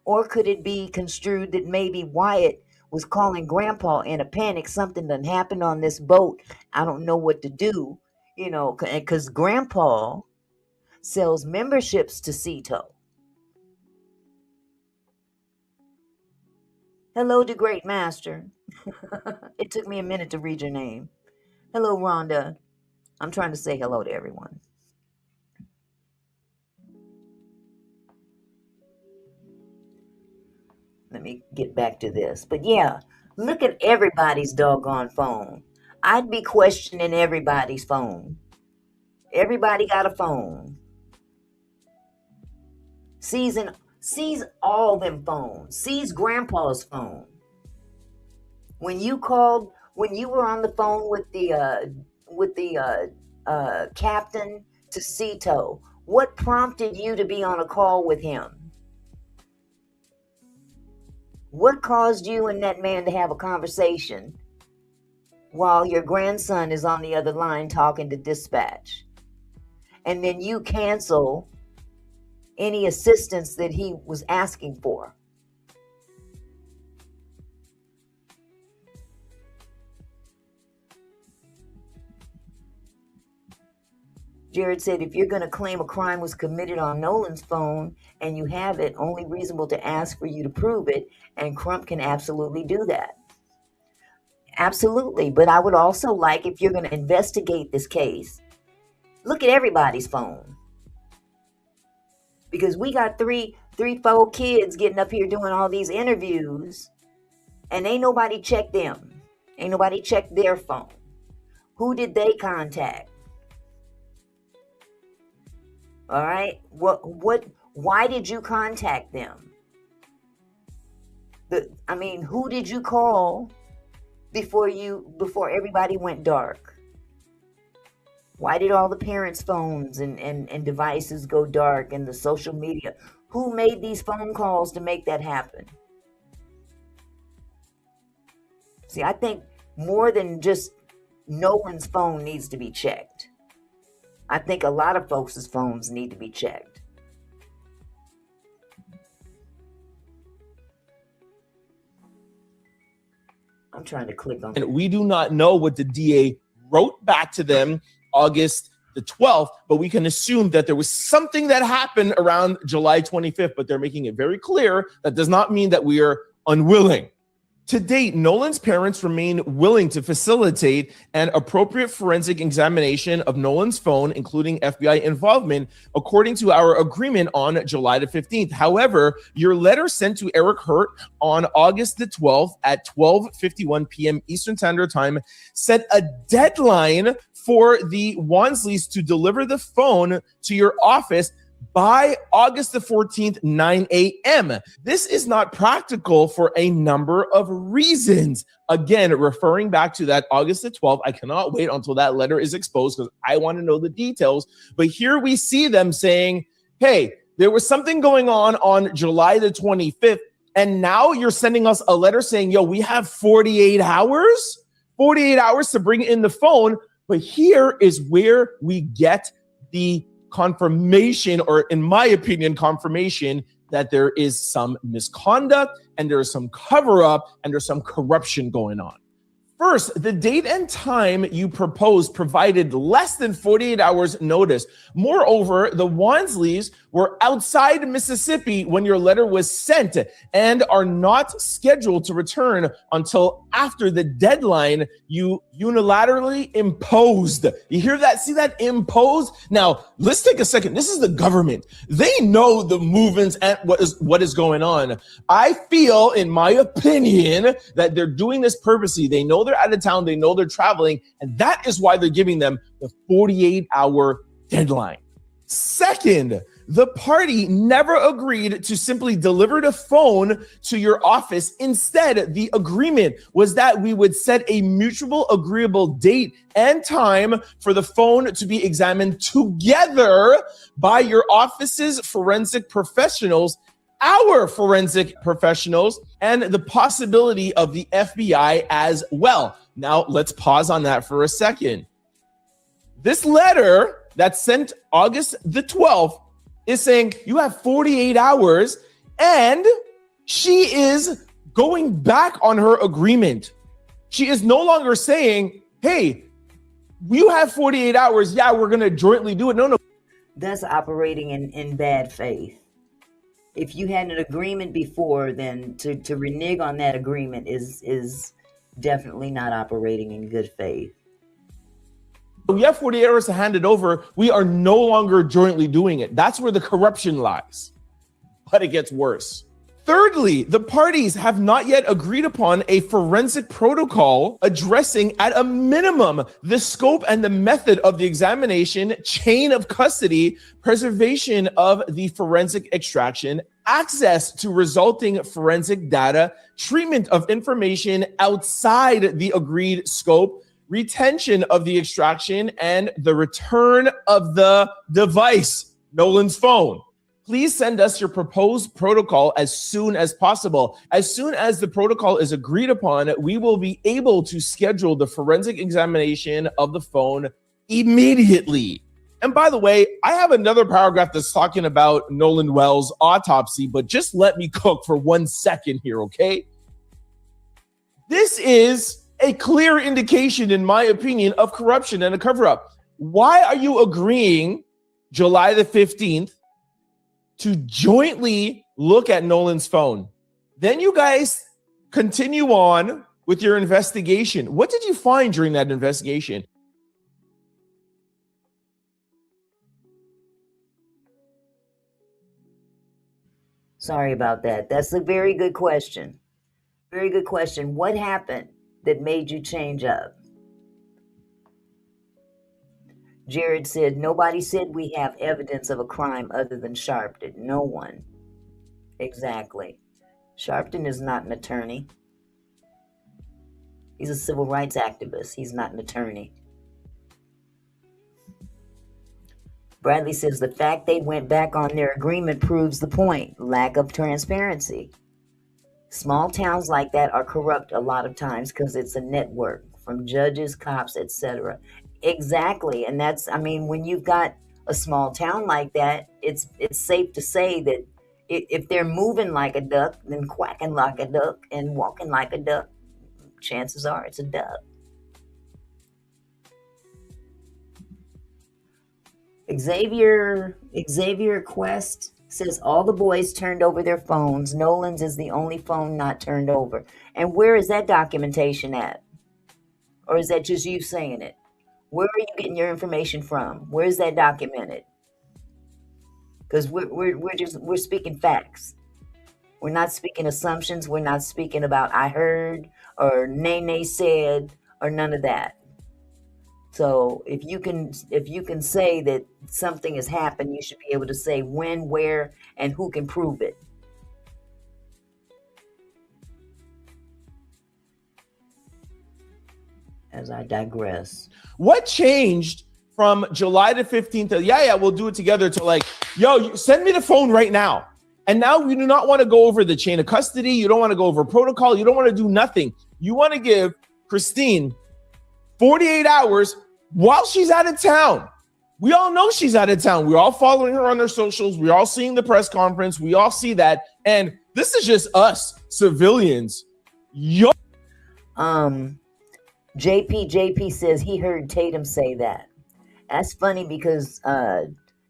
Or could it be construed that maybe Wyatt was calling grandpa in a panic, something done happened on this boat, I don't know what to do, because grandpa sells memberships to CETO. Hello to Great Master. It took me a minute to read your name. Hello, Rhonda. I'm trying to say hello to everyone. Let me get back to this. But yeah, look at everybody's doggone phone. I'd be questioning everybody's phone. Everybody got a phone. Sees all them phones. Sees grandpa's phone. When you were on the phone with the captain to CETO, what prompted you to be on a call with him? What caused you and that man to have a conversation while your grandson is on the other line talking to dispatch? And then you cancel any assistance that he was asking for. Jared said, if you're going to claim a crime was committed on Nolan's phone and you have it, only reasonable to ask for you to prove it, and Crump can absolutely do that. Absolutely. But I would also like, if you're going to investigate this case, look at everybody's phone. Because we got three, 4 kids getting up here doing all these interviews, and ain't nobody checked them. Ain't nobody checked their phone. Who did they contact? All right. Why did you contact them? Who did you call before everybody went dark? Why did all the parents' phones and devices go dark and the social media? Who made these phone calls to make that happen? See, I think more than just Nolan's phone needs to be checked. I think a lot of folks' phones need to be checked. I'm trying to click on. And we do not know what the DA wrote back to them August the 12th, but we can assume that there was something that happened around July 25th, but they're making it very clear that does not mean that we are unwilling. To date, Nolan's parents remain willing to facilitate an appropriate forensic examination of Nolan's phone, including FBI involvement, according to our agreement on July the 15th. However, your letter sent to Eric Hurt on August the 12th at 12:51 p.m. Eastern Standard Time set a deadline for the Wansleys to deliver the phone to your office by August the 14th, 9 a.m. This is not practical for a number of reasons. Again, referring back to that August the 12th, I cannot wait until that letter is exposed because I want to know the details. But here we see them saying, hey, there was something going on July the 25th, and now you're sending us a letter saying, yo, we have 48 hours to bring in the phone. But here is where we get the confirmation, or in my opinion, confirmation that there is some misconduct and there's some cover up and there's some corruption going on. First, the date and time you proposed provided less than 48 hours notice. Moreover, the Wansleys were outside Mississippi when your letter was sent and are not scheduled to return until after the deadline you unilaterally imposed. You hear that? See that? Imposed? Now, let's take a second. This is the government. They know the movements and what is going on. I feel, in my opinion, that they're doing this purposely. They know they're out of town. They know they're traveling. And that is why they're giving them the 48-hour deadline. Second, the party never agreed to simply deliver the phone to your office. Instead, the agreement was that we would set a mutual agreeable date and time for the phone to be examined together by your office's forensic professionals, our forensic professionals, and the possibility of the FBI as well. Now, let's pause on that for a second. This letter that's sent August the 12th is saying you have 48 hours, and she is going back on her agreement. She is no longer saying, hey, you have 48 hours. Yeah, we're going to jointly do it. No. That's operating in bad faith. If you had an agreement before, then to renege on that agreement is definitely not operating in good faith. We have 48 hours to hand it over. We are no longer jointly doing it. That's where the corruption lies. But it gets worse. Thirdly, the parties have not yet agreed upon a forensic protocol addressing at a minimum the scope and the method of the examination, chain of custody, preservation of the forensic extraction, access to resulting forensic data, treatment of information outside the agreed scope, retention of the extraction, and the return of the device, Nolan's phone. Please send us your proposed protocol as soon as possible. As soon as the protocol is agreed upon, we will be able to schedule the forensic examination of the phone immediately. And by the way, I have another paragraph that's talking about Nolan Wells' autopsy, but just let me cook for 1 second here, okay? This is a clear indication, in my opinion, of corruption and a cover-up. Why are you agreeing July the 15th to jointly look at Nolan's phone? Then you guys continue on with your investigation. What did you find during that investigation? Sorry about that. That's a very good question. Very good question. What happened that made you change up? Jared said, nobody said we have evidence of a crime other than Sharpton. No one. Exactly. Sharpton is not an attorney. He's a civil rights activist. He's not an attorney. Bradley says the fact they went back on their agreement proves the point. Lack of transparency. Small towns like that are corrupt a lot of times because it's a network from judges, cops, etc. Exactly. And that's, I mean, when you've got a small town like that, it's safe to say that if they're moving like a duck, then quacking like a duck and walking like a duck, chances are it's a duck. Xavier Quest says all the boys turned over their phones. Nolan's is the only phone not turned over. And where is that documentation at? Or is that just you saying it? Where are you getting your information from? Where is that documented? Because we're speaking facts. We're not speaking assumptions. We're not speaking about I heard or Nene said or none of that. So if you can say that something has happened, you should be able to say when, where, and who can prove it. As I digress. What changed from July the 15th to, yeah, we'll do it together, to like, yo, send me the phone right now. And now you do not want to go over the chain of custody. You don't want to go over protocol. You don't want to do nothing. You want to give Christine 48 hours while she's out of town. We all know she's out of town. We're all following her on their socials. We're all seeing the press conference. We all see that. And this is just us, civilians. Yo. JP says he heard Tatum say that. That's funny because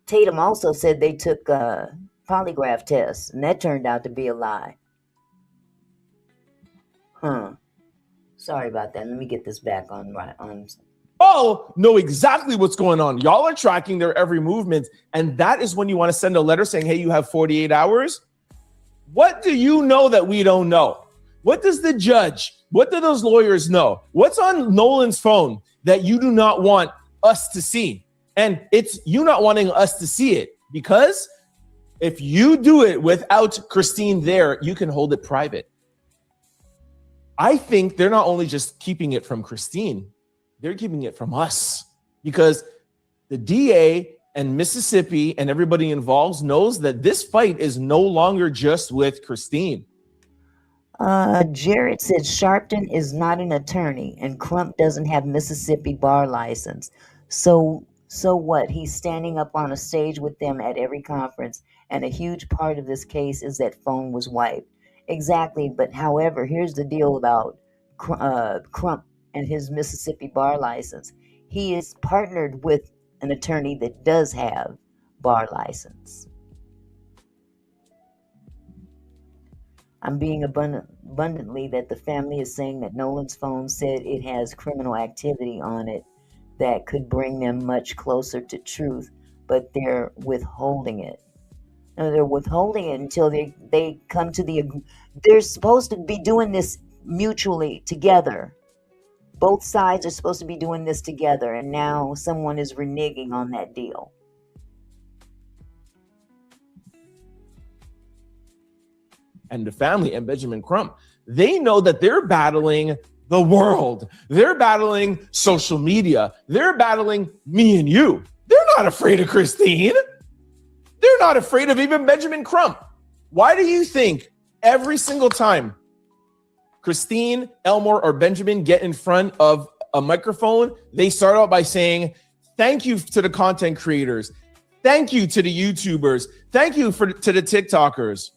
Tatum also said they took polygraph tests, and that turned out to be a lie. Sorry about that. Let me get this back on. All know exactly what's going on. Y'all are tracking their every movement, and that is when you want to send a letter saying, hey, you have 48 hours. What do you know that we don't know? What does the judge, what do those lawyers know? What's on Nolan's phone that you do not want us to see? And it's you not wanting us to see it, because if you do it without Christine there, you can hold it private. I think they're not only just keeping it from Christine, they're keeping it from us, because the DA and Mississippi and everybody involved knows that this fight is no longer just with Christine. Jarrett said Sharpton is not an attorney and Crump doesn't have Mississippi bar license. So what? He's standing up on a stage with them at every conference, and a huge part of this case is that phone was wiped. Exactly, but however, here's the deal about Crump and his Mississippi bar license. He is partnered with an attorney that does have bar license. I'm being abundantly that the family is saying that Nolan's phone said it has criminal activity on it that could bring them much closer to truth, but they're withholding it. No, they're withholding it until they come to they're supposed to be doing this mutually together. Both sides are supposed to be doing this together, and now someone is reneging on that deal. And the family and Benjamin Crump, they know that they're battling the world. They're battling social media. They're battling me and you. They're not afraid of Christine. They're not afraid of even Benjamin Crump. Why do you think every single time Christine, Elmore, or Benjamin get in front of a microphone, they start out by saying, thank you to the content creators. Thank you to the YouTubers. Thank you to the TikTokers.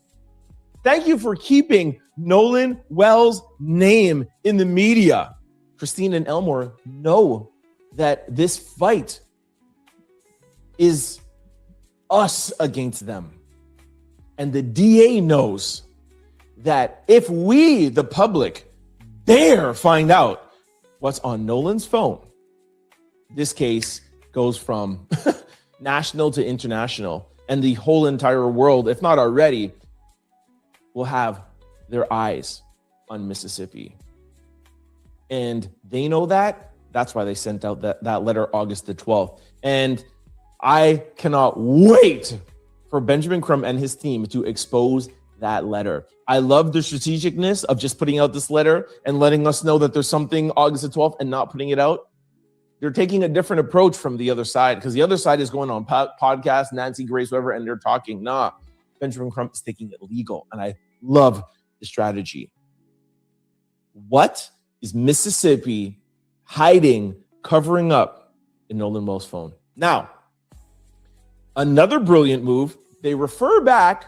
Thank you for keeping Nolan Wells' name in the media. Christine and Elmore know that this fight is us against them. And the DA knows that if we, the public, dare find out what's on Nolan's phone, this case goes from national to international, and the whole entire world, if not already, will have their eyes on Mississippi. And they know that. That's why they sent out that letter August the 12th. And I cannot wait for Benjamin Crump and his team to expose that letter. I love the strategicness of just putting out this letter and letting us know that there's something August the 12th and not putting it out. They're taking a different approach from the other side, because the other side is going on podcasts, Nancy Grace, whoever, and they're talking. Nah, Benjamin Crump is taking it legal, and I love the strategy. What is Mississippi hiding, covering up in Nolan Wells' phone? Now, another brilliant move, they refer back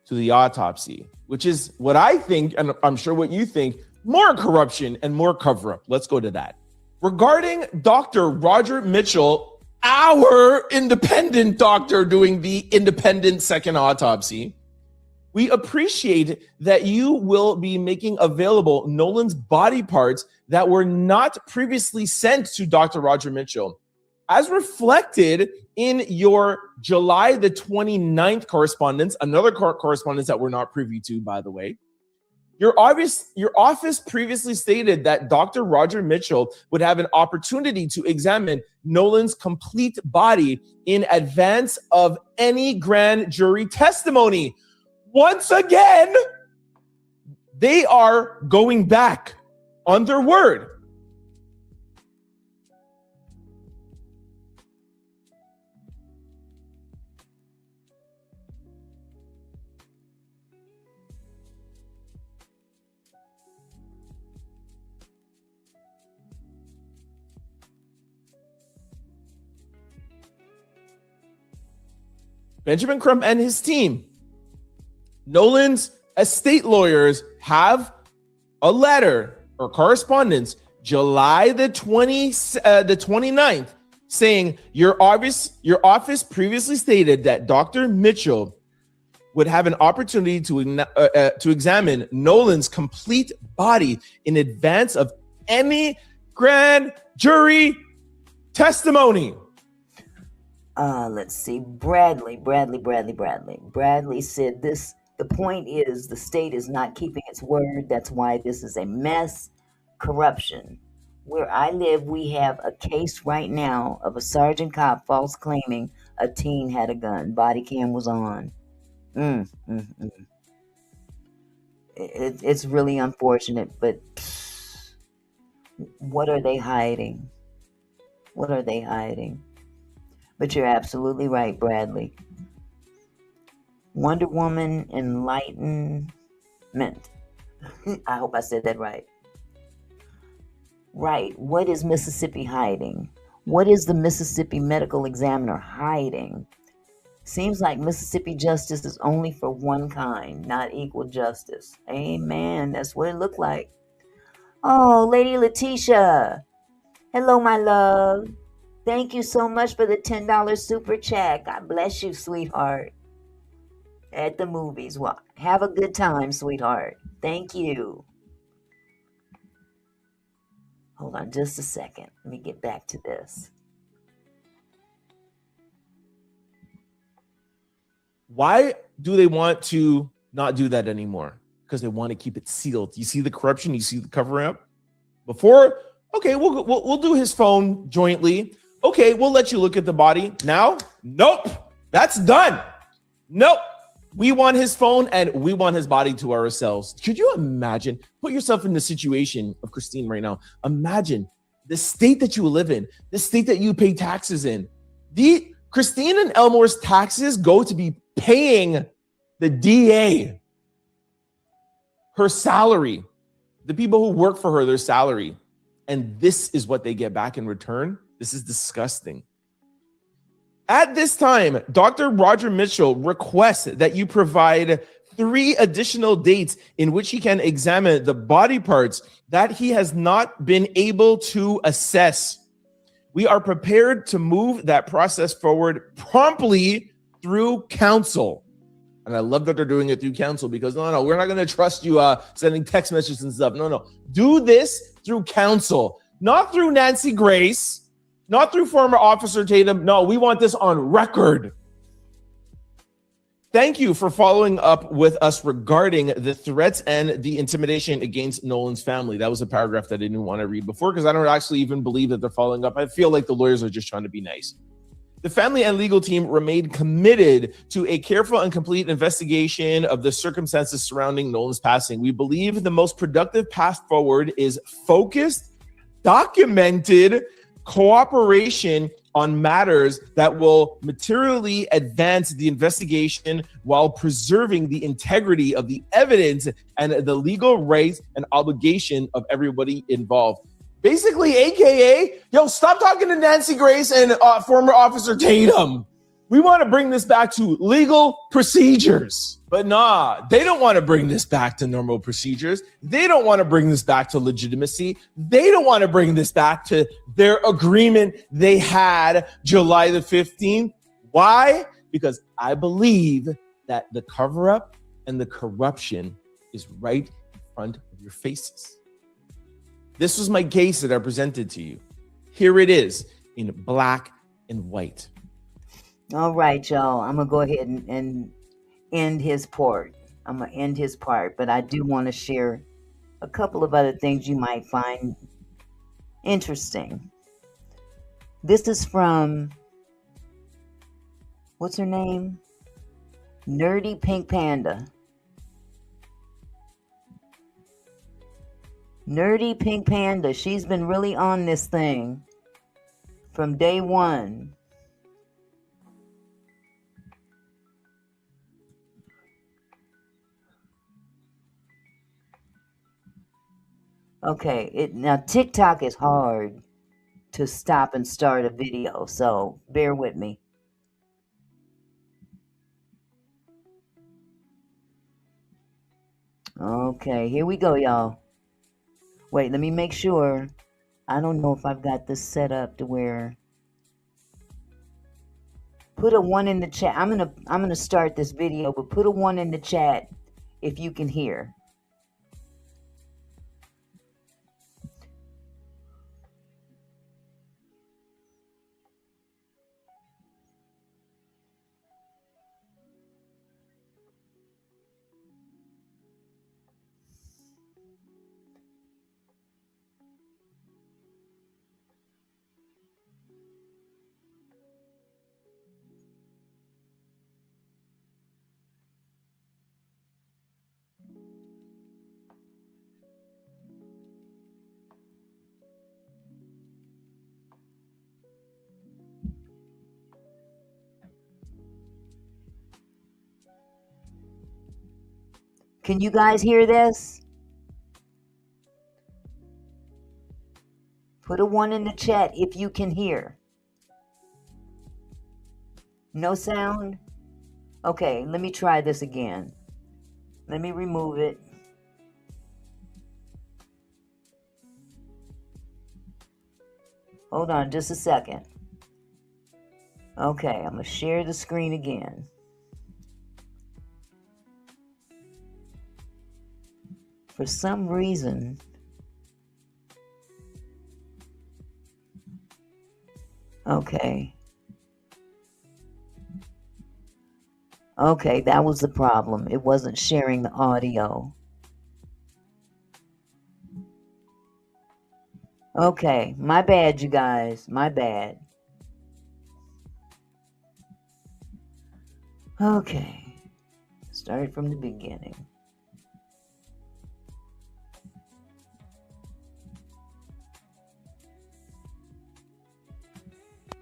to the autopsy, which is what I think, and I'm sure what you think, more corruption and more cover-up. Let's go to that. Regarding Dr. Roger Mitchell, our independent doctor doing the independent second autopsy, we appreciate that you will be making available Nolan's body parts that were not previously sent to Dr. Roger Mitchell. As reflected in your July the 29th correspondence, another correspondence that we're not privy to, by the way, your office previously stated that Dr. Roger Mitchell would have an opportunity to examine Nolan's complete body in advance of any grand jury testimony. Once again, they are going back on their word. Benjamin Crump and his team, Nolan's estate lawyers, have a letter or correspondence July the 29th saying your office previously stated that Dr. Mitchell would have an opportunity to examine Nolan's complete body in advance of any grand jury testimony. Let's see. Bradley said this. The point is the state is not keeping its word. That's why this is a mess. Corruption. Where I live, we have a case right now of a sergeant cop false claiming a teen had a gun. Body cam was on. It's really unfortunate, but what are they hiding? What are they hiding? But you're absolutely right, Bradley. Wonder Woman Enlightenment. I hope I said that right. Right. What is Mississippi hiding? What is the Mississippi Medical Examiner hiding? Seems like Mississippi justice is only for one kind, not equal justice. Amen. That's what it looked like. Oh, Lady Letitia. Hello, my love. Thank you so much for the $10 super chat. God bless you, sweetheart. At the movies. Well, have a good time, sweetheart. Thank you. Hold on just a second. Let me get back to this. Why do they want to not do that anymore? Because they want to keep it sealed. You see the corruption? You see the cover up? Before, okay, we'll do his phone jointly. Okay, we'll let you look at the body. Now, nope, that's done. Nope. We want his phone and we want his body to ourselves. Could you imagine? Put yourself in the situation of Christine right now. Imagine the state that you live in, the state that you pay taxes in. Christine and Elmore's taxes go to be paying the DA, her salary, the people who work for her, their salary. And this is what they get back in return. This is disgusting. At this time, Dr. Roger Mitchell requests that you provide 3 additional dates in which he can examine the body parts that he has not been able to assess. We are prepared to move that process forward promptly through counsel. And I love that they're doing it through counsel because no, we're not going to trust you sending text messages and stuff. No. Do this through counsel, not through Nancy Grace. Not through former Officer Tatum. No, we want this on record. Thank you for following up with us regarding the threats and the intimidation against Nolan's family. That was a paragraph that I didn't want to read before because I don't actually even believe that they're following up. I feel like the lawyers are just trying to be nice. The family and legal team remained committed to a careful and complete investigation of the circumstances surrounding Nolan's passing. We believe the most productive path forward is focused, documented cooperation on matters that will materially advance the investigation while preserving the integrity of the evidence and the legal rights and obligation of everybody involved. Basically, AKA, stop talking to Nancy Grace and former Officer Tatum. We want to bring this back to legal procedures. But nah, they don't want to bring this back to normal procedures. They don't want to bring this back to legitimacy. They don't want to bring this back to their agreement they had July the 15th. Why? Because I believe that the cover-up and the corruption is right in front of your faces. This was my case that I presented to you. Here it is in black and white. All right, y'all. I'm going to go ahead and end his part. But I do want to share a couple of other things you might find interesting. This is from, what's her name? Nerdy Pink Panda. Nerdy Pink Panda. She's been really on this thing from day one. Okay, now TikTok is hard to stop and start a video, so bear with me. Okay, here we go, y'all. Wait, let me make sure. I don't know if I've got this set up to where Put a 1 in the chat. I'm gonna start this video, but put a 1 in the chat if you can hear. Can you guys hear this? Put a 1 in the chat if you can hear. No sound? Okay, let me try this again. Let me remove it. Hold on just a second. Okay, I'm going to share the screen again. For some reason, okay. Okay, that was the problem. It wasn't sharing the audio. Okay, my bad, you guys. My bad. Okay, start from the beginning.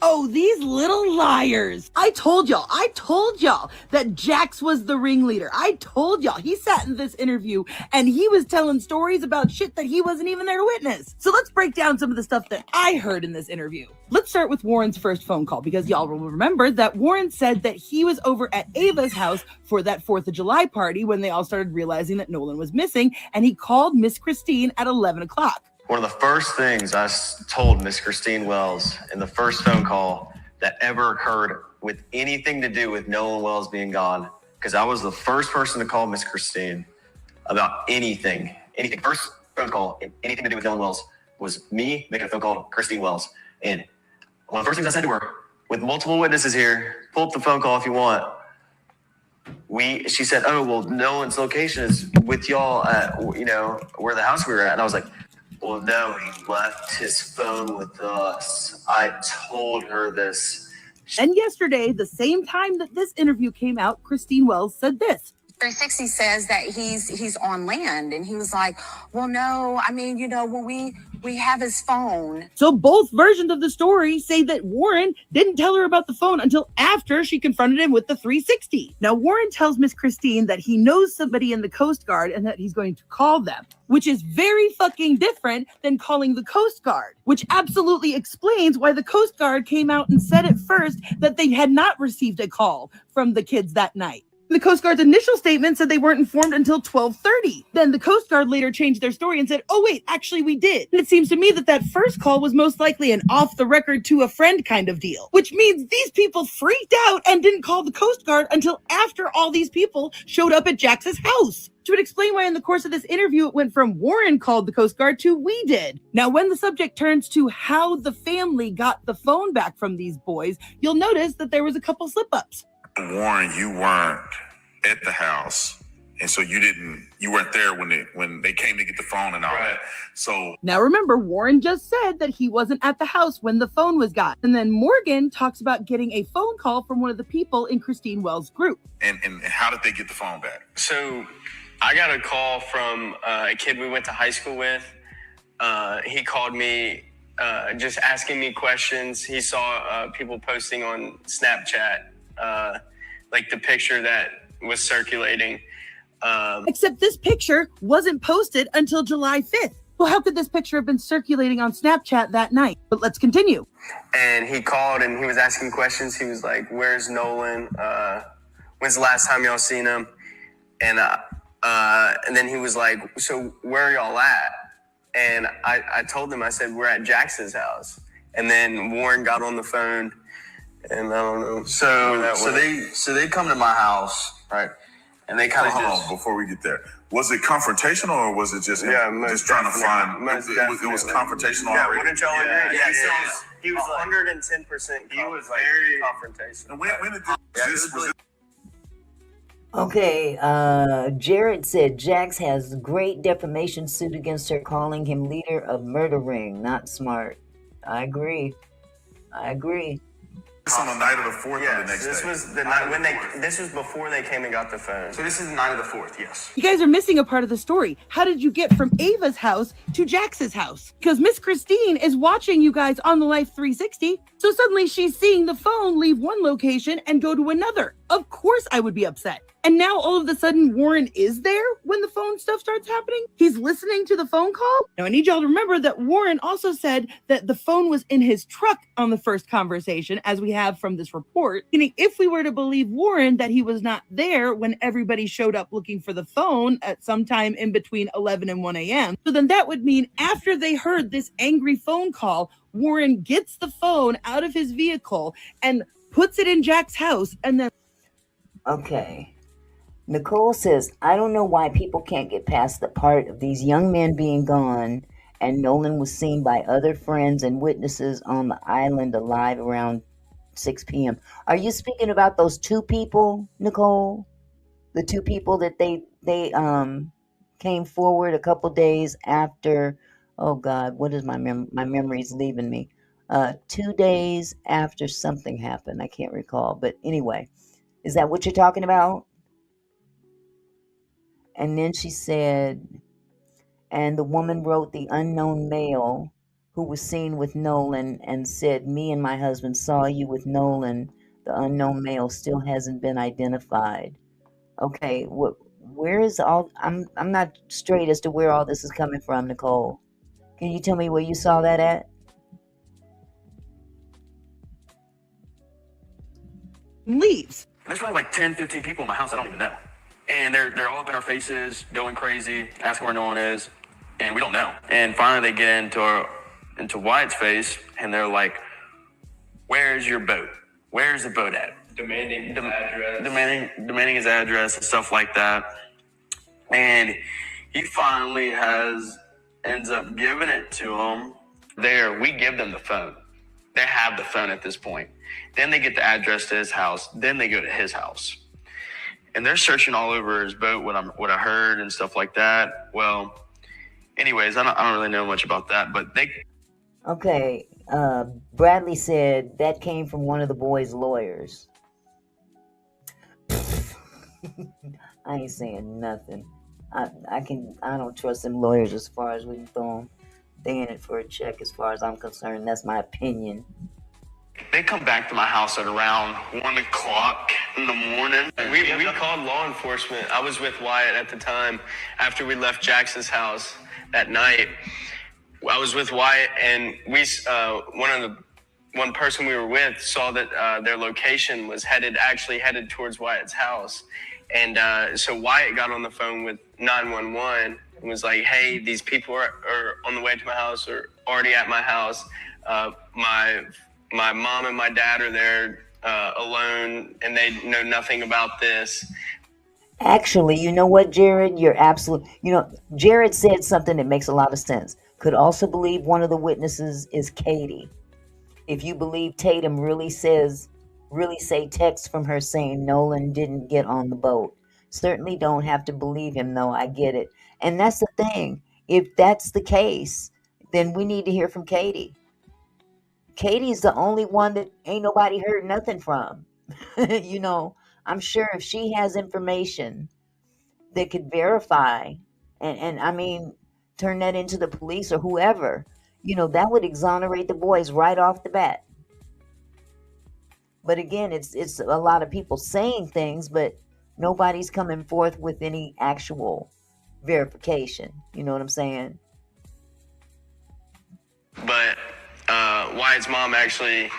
Oh, these little liars. I told y'all that Jax was the ringleader. I told y'all. He sat in this interview and he was telling stories about shit that he wasn't even there to witness. So let's break down some of the stuff that I heard in this interview. Let's start with Warren's first phone call, because y'all will remember that Warren said that he was over at Ava's house for that 4th of July party when they all started realizing that Nolan was missing, and he called Miss Christine at 11 o'clock. One of the first things I told Miss Christine Wells in the first phone call that ever occurred with anything to do with Nolan Wells being gone, because I was the first person to call Miss Christine about anything. First phone call, anything to do with Nolan Wells, was me making a phone call to Christine Wells. And one of the first things I said to her, with multiple witnesses here, pull up the phone call if you want. She said, oh, well, Nolan's location is with y'all at, where the house we were at. And I was like, well, no, he left his phone with us. I told her this. And yesterday, the same time that this interview came out, Christine Wells said this. 360 says that he's on land, and he was like, well, no, I mean, when we have his phone. So both versions of the story say that Warren didn't tell her about the phone until after she confronted him with the 360. Now, Warren tells Miss Christine that he knows somebody in the Coast Guard and that he's going to call them, which is very fucking different than calling the Coast Guard, which absolutely explains why the Coast Guard came out and said at first that they had not received a call from the kids that night. The Coast Guard's initial statement said they weren't informed until 12:30. Then the Coast Guard later changed their story and said, oh wait, actually we did. And it seems to me that that first call was most likely an off the record to a friend kind of deal, which means these people freaked out and didn't call the Coast Guard until after all these people showed up at Jax's house. Which would explain why in the course of this interview, it went from Warren called the Coast Guard to we did. Now, when the subject turns to how the family got the phone back from these boys, you'll notice that there was a couple slip-ups. Warren, you weren't at the house, and so you weren't there when they came to get the phone and all that. So now remember, Warren just said that he wasn't at the house when the phone was got. And then Morgan talks about getting a phone call from one of the people in Christine Wells' group. And how did they get the phone back? So I got a call from a kid we went to high school with. He called me just asking me questions. He saw people posting on Snapchat, like the picture that was circulating. Except this picture wasn't posted until July 5th. Well, how could this picture have been circulating on Snapchat that night? But let's continue. And he called and he was asking questions. He was like, where's Nolan? When's the last time y'all seen him? And then he was like, so where are y'all at? And I told him, I said, we're at Jax's house. And then Warren got on the phone and I don't know. So they come to my house, right? And they kind of hold on before we get there. Was it confrontational or was it just just trying to find? It was confrontational. Yeah, already? wouldn't y'all agree? Yeah. He was 110%. He was very confrontational. And when did this was Okay, Jared said Jax has great defamation suit against her, calling him leader of murder ring. Not smart. I agree. on the night of the 4th or the next this day? was the night when this was before they came and got the phone. So this is the night of the 4th, yes. You guys are missing a part of the story. How did you get from Ava's house to Jax's house? Because Miss Christine is watching you guys on the Life 360. So suddenly she's seeing the phone leave one location and go to another. Of course I would be upset. And now all of a sudden Warren is there when the phone stuff starts happening? He's listening to the phone call? Now I need y'all to remember that Warren also said that the phone was in his truck on the first conversation, as we have from this report. Meaning if we were to believe Warren that he was not there when everybody showed up looking for the phone at some time in between 11 and 1 a.m., so then that would mean after they heard this angry phone call, Warren gets the phone out of his vehicle and puts it in Jack's house and then... Okay. Nicole says, I don't know why people can't get past the part of these young men being gone and Nolan was seen by other friends and witnesses on the island alive around 6 p.m. Are you speaking about those two people, Nicole? The two people that they came forward a couple days after, oh God, what is my memory's leaving me. 2 days after something happened. I can't recall. But anyway, is that what you're talking about? And then she said, and the woman wrote the unknown male who was seen with Nolan and said, me and my husband saw you with Nolan. The unknown male still hasn't been identified. Okay, where is all, I'm not straight as to where all this is coming from, Nicole. Can you tell me where you saw that at? leaves. There's probably like 10, 15 people in my house I don't even know. And they're all up in our faces, going crazy, asking where Nolan is, and we don't know. And finally they get into Wyatt's face, and they're like, where's your boat? Where's the boat at? Demanding his address. Demanding his address and stuff like that. And he finally ends up giving it to them. We give them the phone. They have the phone at this point. Then they get the address to his house. Then they go to his house. And they're searching all over his boat, what I heard and stuff like that. Well, anyways, I don't really know much about that, but they... Okay, Bradley said that came from one of the boys' lawyers. I ain't saying nothing. I don't trust them lawyers as far as we can throw them. They in it for a check as far as I'm concerned. That's my opinion. They come back to my house at around 1 o'clock in the morning. We called law enforcement. I was with Wyatt at the time after we left Jackson's house that night. I was with Wyatt, and one person we were with saw that their location was headed towards Wyatt's house. And so Wyatt got on the phone with 911 and was like, hey, these people are on the way to my house or already at my house. My mom and my dad are there alone, and they know nothing about this. Actually, you know what, Jared? Jared said something that makes a lot of sense. Could also believe one of the witnesses is Katie. If you believe Tatum really say texts from her saying Nolan didn't get on the boat. Certainly don't have to believe him, though. I get it. And that's the thing. If that's the case, then we need to hear from Katie. Katie's the only one that ain't nobody heard nothing from. I'm sure if she has information that could verify and turn that into the police or whoever, that would exonerate the boys right off the bat. But again, it's a lot of people saying things, but nobody's coming forth with any actual verification. You know what I'm saying? But Wyatt's mom actually,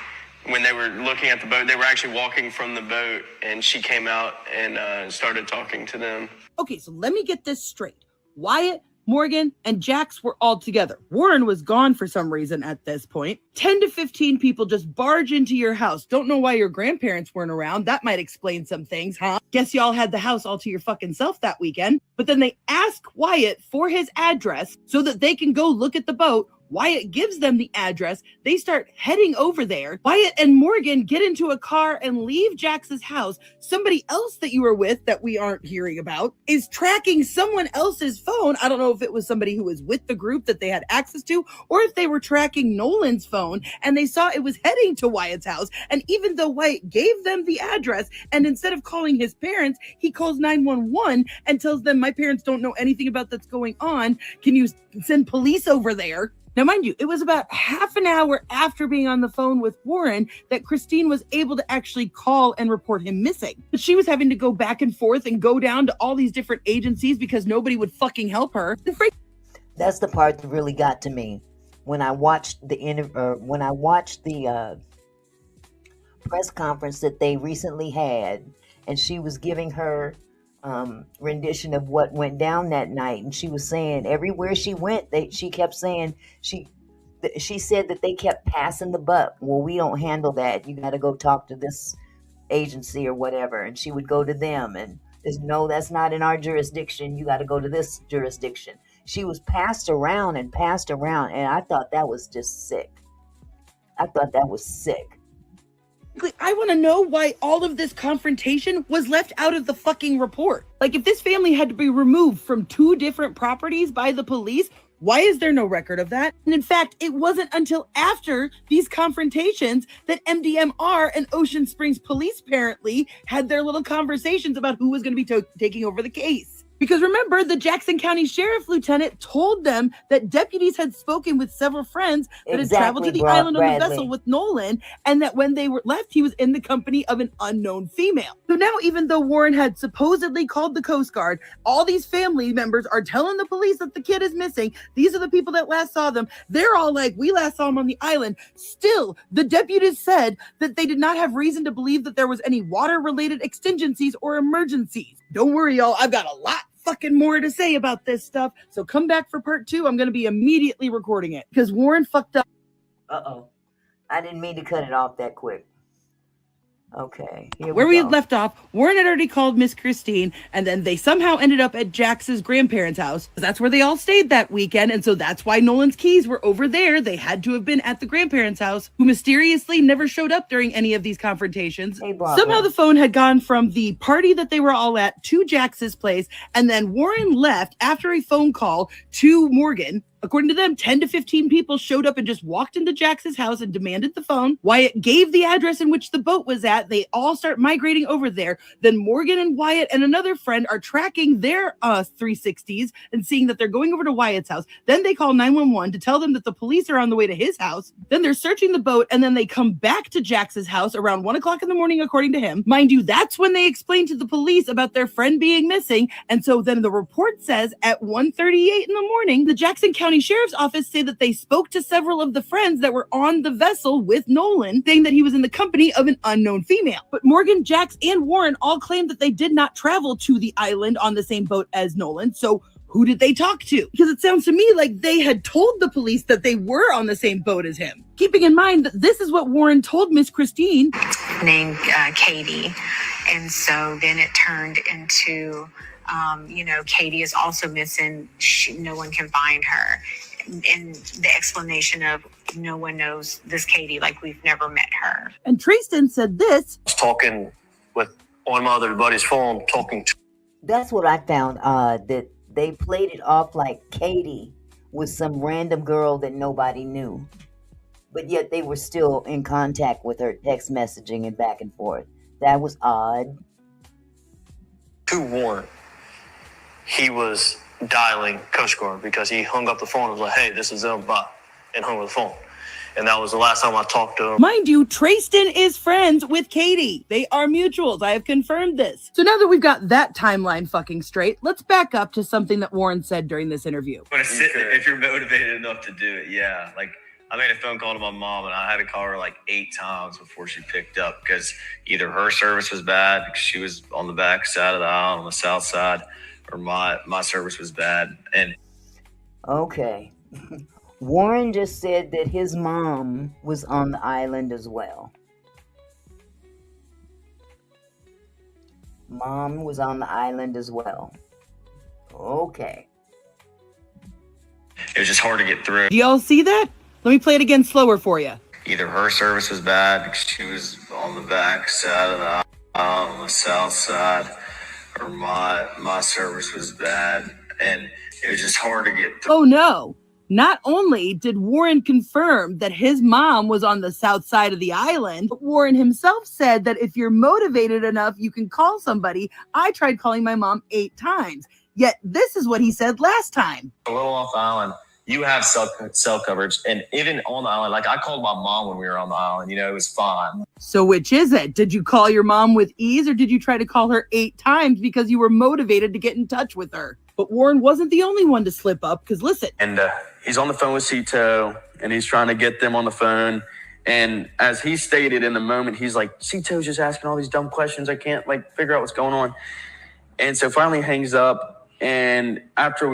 when they were looking at the boat, they were actually walking from the boat, and she came out and started talking to them. Okay, so let me get this straight. Wyatt Morgan and Jax were all together. Warren was gone for some reason at this point. 10 to 15 people just barge into your house. Don't know why your grandparents weren't around. That might explain some things, huh? Guess y'all had the house all to your fucking self that weekend. But then they ask Wyatt for his address so that they can go look at the boat. Wyatt gives them the address. They start heading over there. Wyatt and Morgan get into a car and leave Jax's house. Somebody else that you were with that we aren't hearing about is tracking someone else's phone. I don't know if it was somebody who was with the group that they had access to, or if they were tracking Nolan's phone and they saw it was heading to Wyatt's house. And even though Wyatt gave them the address, and instead of calling his parents, he calls 911 and tells them, my parents don't know anything about that's going on. Can you send police over there? Now, mind you, it was about half an hour after being on the phone with Warren that Christine was able to actually call and report him missing. But she was having to go back and forth and go down to all these different agencies because nobody would fucking help her. That's the part that really got to me when I watched the press conference that they recently had, and she was giving her rendition of what went down that night, and she was saying everywhere she went, she kept saying she said that they kept passing the buck. Well, we don't handle that. You got to go talk to this agency or whatever, and she would go to them, and no, that's not in our jurisdiction. You got to go to this jurisdiction. She was passed around, and I thought that was just sick. I thought that was sick. I want to know why all of this confrontation was left out of the fucking report. Like, if this family had to be removed from 2 different properties by the police, why is there no record of that? And in fact, it wasn't until after these confrontations that MDMR and Ocean Springs Police apparently had their little conversations about who was going to be taking over the case. Because remember, the Jackson County Sheriff Lieutenant told them that deputies had spoken with several friends that had traveled to the island on the vessel with Nolan, and that when they were left, he was in the company of an unknown female. So now, even though Warren had supposedly called the Coast Guard, all these family members are telling the police that the kid is missing. These are the people that last saw them. They're all like, we last saw him on the island. Still, the deputies said that they did not have reason to believe that there was any water-related exigencies or emergencies. Don't worry, y'all. I've got a lot fucking more to say about this stuff. So come back for part 2. I'm going to be immediately recording it because Warren fucked up. Uh-oh. I didn't mean to cut it off that quick. Okay. Where we had left off, Warren had already called Miss Christine, and then they somehow ended up at Jax's grandparents' house. That's where they all stayed that weekend, and so that's why Nolan's keys were over there. They had to have been at the grandparents' house, who mysteriously never showed up during any of these confrontations. Somehow the phone had gone from the party that they were all at to Jax's place, and then Warren left after a phone call to Morgan. According to them, 10 to 15 people showed up and just walked into Jax's house and demanded the phone. Wyatt gave the address in which the boat was at. They all start migrating over there. Then Morgan and Wyatt and another friend are tracking their 360s and seeing that they're going over to Wyatt's house. Then they call 911 to tell them that the police are on the way to his house. Then they're searching the boat, and then they come back to Jax's house around 1 o'clock in the morning, according to him. Mind you, that's when they explain to the police about their friend being missing. And so then the report says at 1:38 in the morning, the Jackson County Sheriff's Office say that they spoke to several of the friends that were on the vessel with Nolan, saying that he was in the company of an unknown female. But Morgan, Jax, and Warren all claimed that they did not travel to the island on the same boat as Nolan. So who did they talk to? Because it sounds to me like they had told the police that they were on the same boat as him. Keeping in mind that this is what Warren told Miss Christine. Named Katie. And so then it turned into, Katie is also missing. No one can find her. And the explanation of no one knows this Katie, like we've never met her. And Tristan said this. I was talking on my other buddy's phone, That's what I found odd, that they played it off like Katie was some random girl that nobody knew. But yet they were still in contact with her, text messaging and back and forth. That was odd. To Warren, he was dialing Coast Guard because he hung up the phone and was like, hey, this is them, bye, and hung up the phone. And that was the last time I talked to him. Mind you, Tristan is friends with Katie. They are mutuals. I have confirmed this. So now that we've got that timeline fucking straight, let's back up to something that Warren said during this interview. If you're motivated enough to do it, yeah. Like, I made a phone call to my mom, and I had to call her like 8 times before she picked up because either her service was bad because she was on the back side of the aisle on the south side, or my service was bad. And Okay. Warren just said that his mom was on the island as well. Mom was on the island as well. Okay. It was just hard to get through. Do y'all see that? Let me play it again slower for you. Either her service was bad because she was on the back side of the aisle, on the south side, or my service was bad, and it was just hard to get through. Oh no. Not only did Warren confirm that his mom was on the south side of the island, but Warren himself said that if you're motivated enough, you can call somebody. I tried calling my mom 8 times. Yet this is what he said last time. A little off the island, you have cell coverage. And even on the island, like I called my mom when we were on the island, it was fine. So which is it? Did you call your mom with ease, or did you try to call her 8 times because you were motivated to get in touch with her? But Warren wasn't the only one to slip up, because listen. And he's on the phone with Cito, and he's trying to get them on the phone. And as he stated in the moment, he's like, Cito's just asking all these dumb questions. I can't figure out what's going on. And so finally he hangs up. And after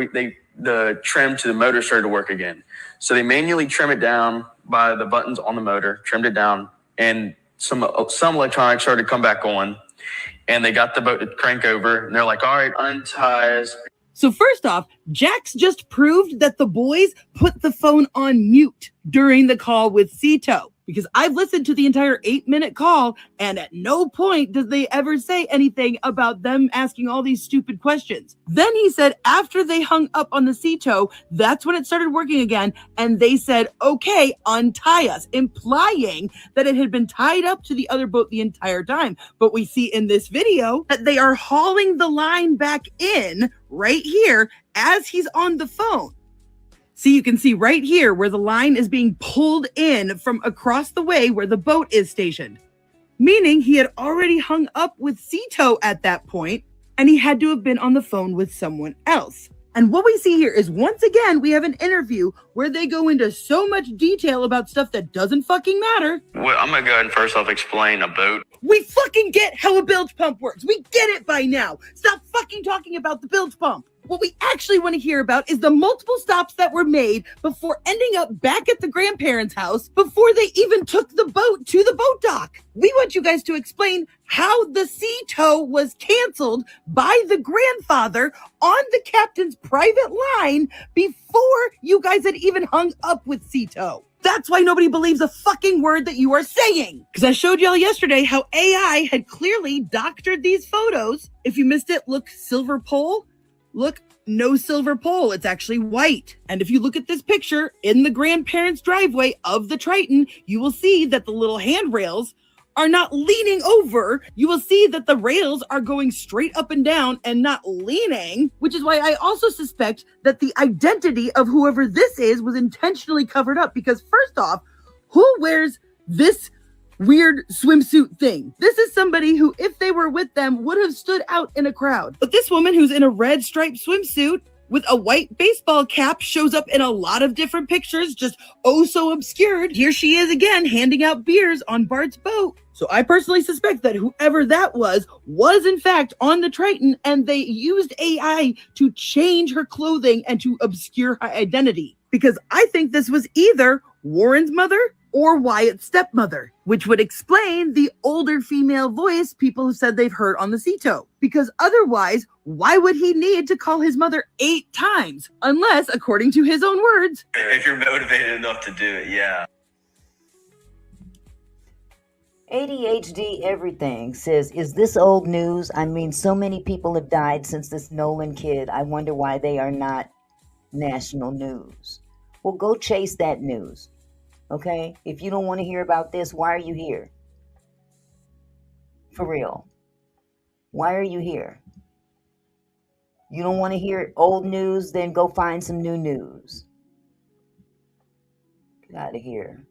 the trim to the motor started to work again. So they manually trim it down by the buttons on the motor, trimmed it down, and some electronics started to come back on. And they got the boat to crank over, and they're like, all right, untie us. So first off, Jax just proved that the boys put the phone on mute during the call with Cito. Because I've listened to the entire 8-minute call, and at no point does they ever say anything about them asking all these stupid questions. Then he said after they hung up on the Cito, that's when it started working again, and they said, okay, untie us, implying that it had been tied up to the other boat the entire time. But we see in this video that they are hauling the line back in right here as he's on the phone. See, you can see right here where the line is being pulled in from across the way where the boat is stationed. Meaning he had already hung up with Cito at that point, and he had to have been on the phone with someone else. And what we see here is, once again, we have an interview where they go into so much detail about stuff that doesn't fucking matter. Well, I'm going to go ahead and first off explain a boat. We fucking get how a bilge pump works. We get it by now. Stop fucking talking about the bilge pump. What we actually want to hear about is the multiple stops that were made before ending up back at the grandparents' house before they even took the boat to the boat dock. We want you guys to explain how the Cito was canceled by the grandfather on the captain's private line before you guys had even hung up with Cito. That's why nobody believes a fucking word that you are saying. Because I showed y'all yesterday how AI had clearly doctored these photos. If you missed it, look, silver pole. Look, no silver pole. It's actually white. And if you look at this picture in the grandparents' driveway of the Triton, you will see that the little handrails are not leaning over. You will see that the rails are going straight up and down and not leaning, which is why I also suspect that the identity of whoever this is was intentionally covered up. Because first off, who wears this weird swimsuit thing? This is somebody who, if they were with them, would have stood out in a crowd. But this woman who's in a red striped swimsuit with a white baseball cap shows up in a lot of different pictures, just oh so obscured. Here she is again, handing out beers on Bart's boat. So I personally suspect that whoever that was in fact on the Triton, and they used AI to change her clothing and to obscure her identity. Because I think this was either Warren's mother or Wyatt's stepmother, which would explain the older female voice people have said they've heard on the Cito. Because otherwise, why would he need to call his mother 8 times? Unless, according to his own words, If you're motivated enough to do it, yeah. ADHD everything says, is this old news? I mean, so many people have died since this Nolan kid. I wonder why they are not national news. Well, go chase that news. Okay? If you don't want to hear about this, why are you here? For real. Why are you here? You don't want to hear old news, then go find some new news. Get out of here.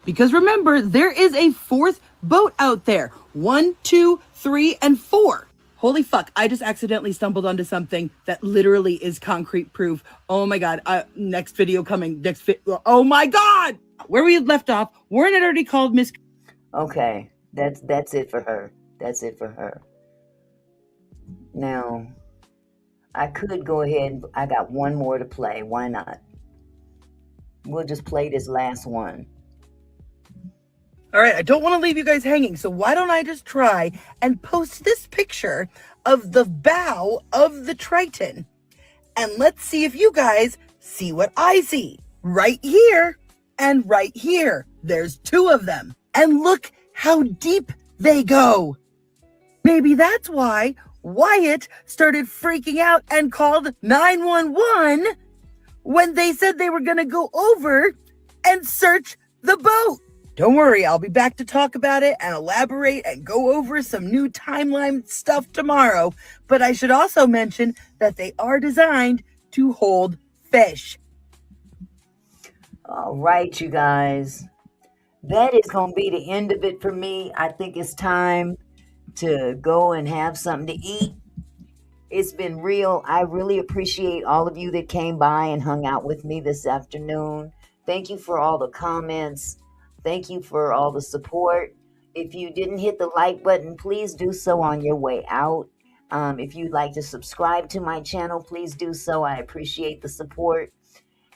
because remember, there is a 4th boat out there. 1, 2, 3, and 4. Holy fuck, I just accidentally stumbled onto something that literally is concrete proof. Oh my God, next video coming. Oh my God! Where we had left off, Warren had already called Miss... Okay, that's it for her. That's it for her. Now, I could go ahead and I got one more to play. Why not? We'll just play this last one. All right, I don't want to leave you guys hanging, so why don't I just try and post this picture of the bow of the Triton? And let's see if you guys see what I see. Right here and right here. There's two of them. And look how deep they go. Maybe that's why Wyatt started freaking out and called 911 when they said they were going to go over and search the boat. Don't worry, I'll be back to talk about it and elaborate and go over some new timeline stuff tomorrow. But I should also mention that they are designed to hold fish. All right, you guys. That is going to be the end of it for me. I think it's time to go and have something to eat. It's been real. I really appreciate all of you that came by and hung out with me this afternoon. Thank you for all the comments. Thank you for all the support. If you didn't hit the like button, please do so on your way out. If you'd like to subscribe to my channel, please do so. I appreciate the support.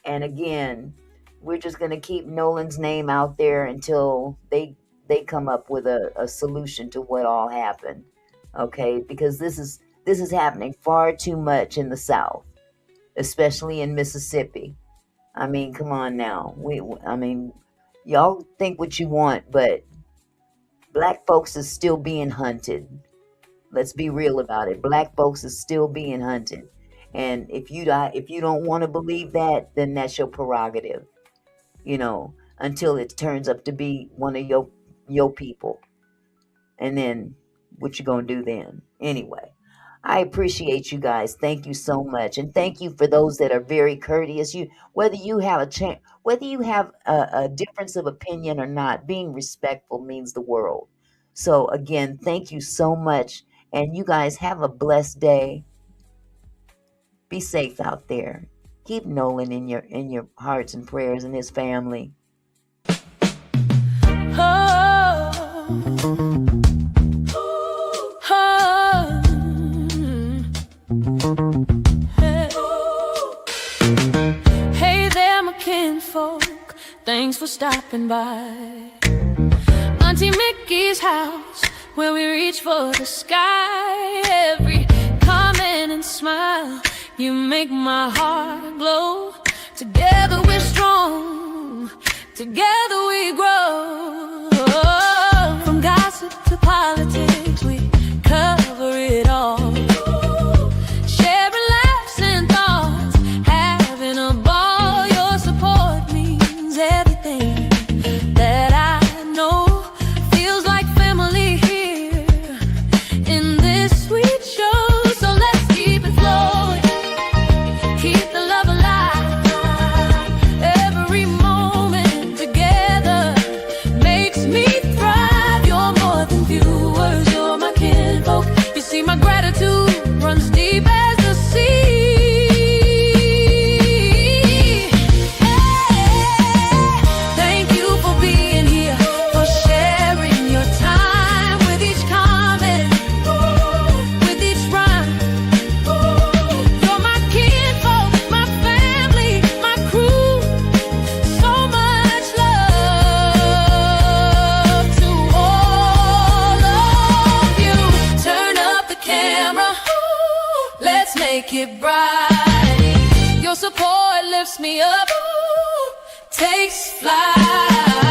And again, we're just going to keep Nolan's name out there until they come up with a solution to what all happened. Okay? Because this is happening far too much in the South, especially in Mississippi. I mean, come on now. Y'all think what you want, but black folks is still being hunted. Let's be real about it. Black folks is still being hunted. And if you don't want to believe that, then that's your prerogative. Until it turns up to be one of your people. And then what you gonna do then? Anyway, I appreciate you guys. Thank you so much. And thank you for those that are very courteous. Whether you have a difference of opinion or not, being respectful means the world. So again, thank you so much. And you guys have a blessed day. Be safe out there. Keep Nolan in your hearts and prayers and his family. Hey there, my kinfolk. Thanks for stopping by. Auntie Mickey's house, where we reach for the sky. Every comment and smile, you make my heart glow. Together we're strong, together we grow. From gossip to politics, we cover it all. Sharing laughs and thoughts, having a ball. Your support means everything that I know. Feels like family here in this sweet show. So let's keep it flowing, keep the love alive. Every moment together makes me thrive. You're more than viewers, you're my kinfolk. You see, my gratitude runs deep as the sea. Thank you for being here, for sharing your time with each comment, with each rhyme. You're my kinfolk, my family, my crew. So much love to all of you. Turn up the camera, let's make it bright. Your support lifts me up, takes flight.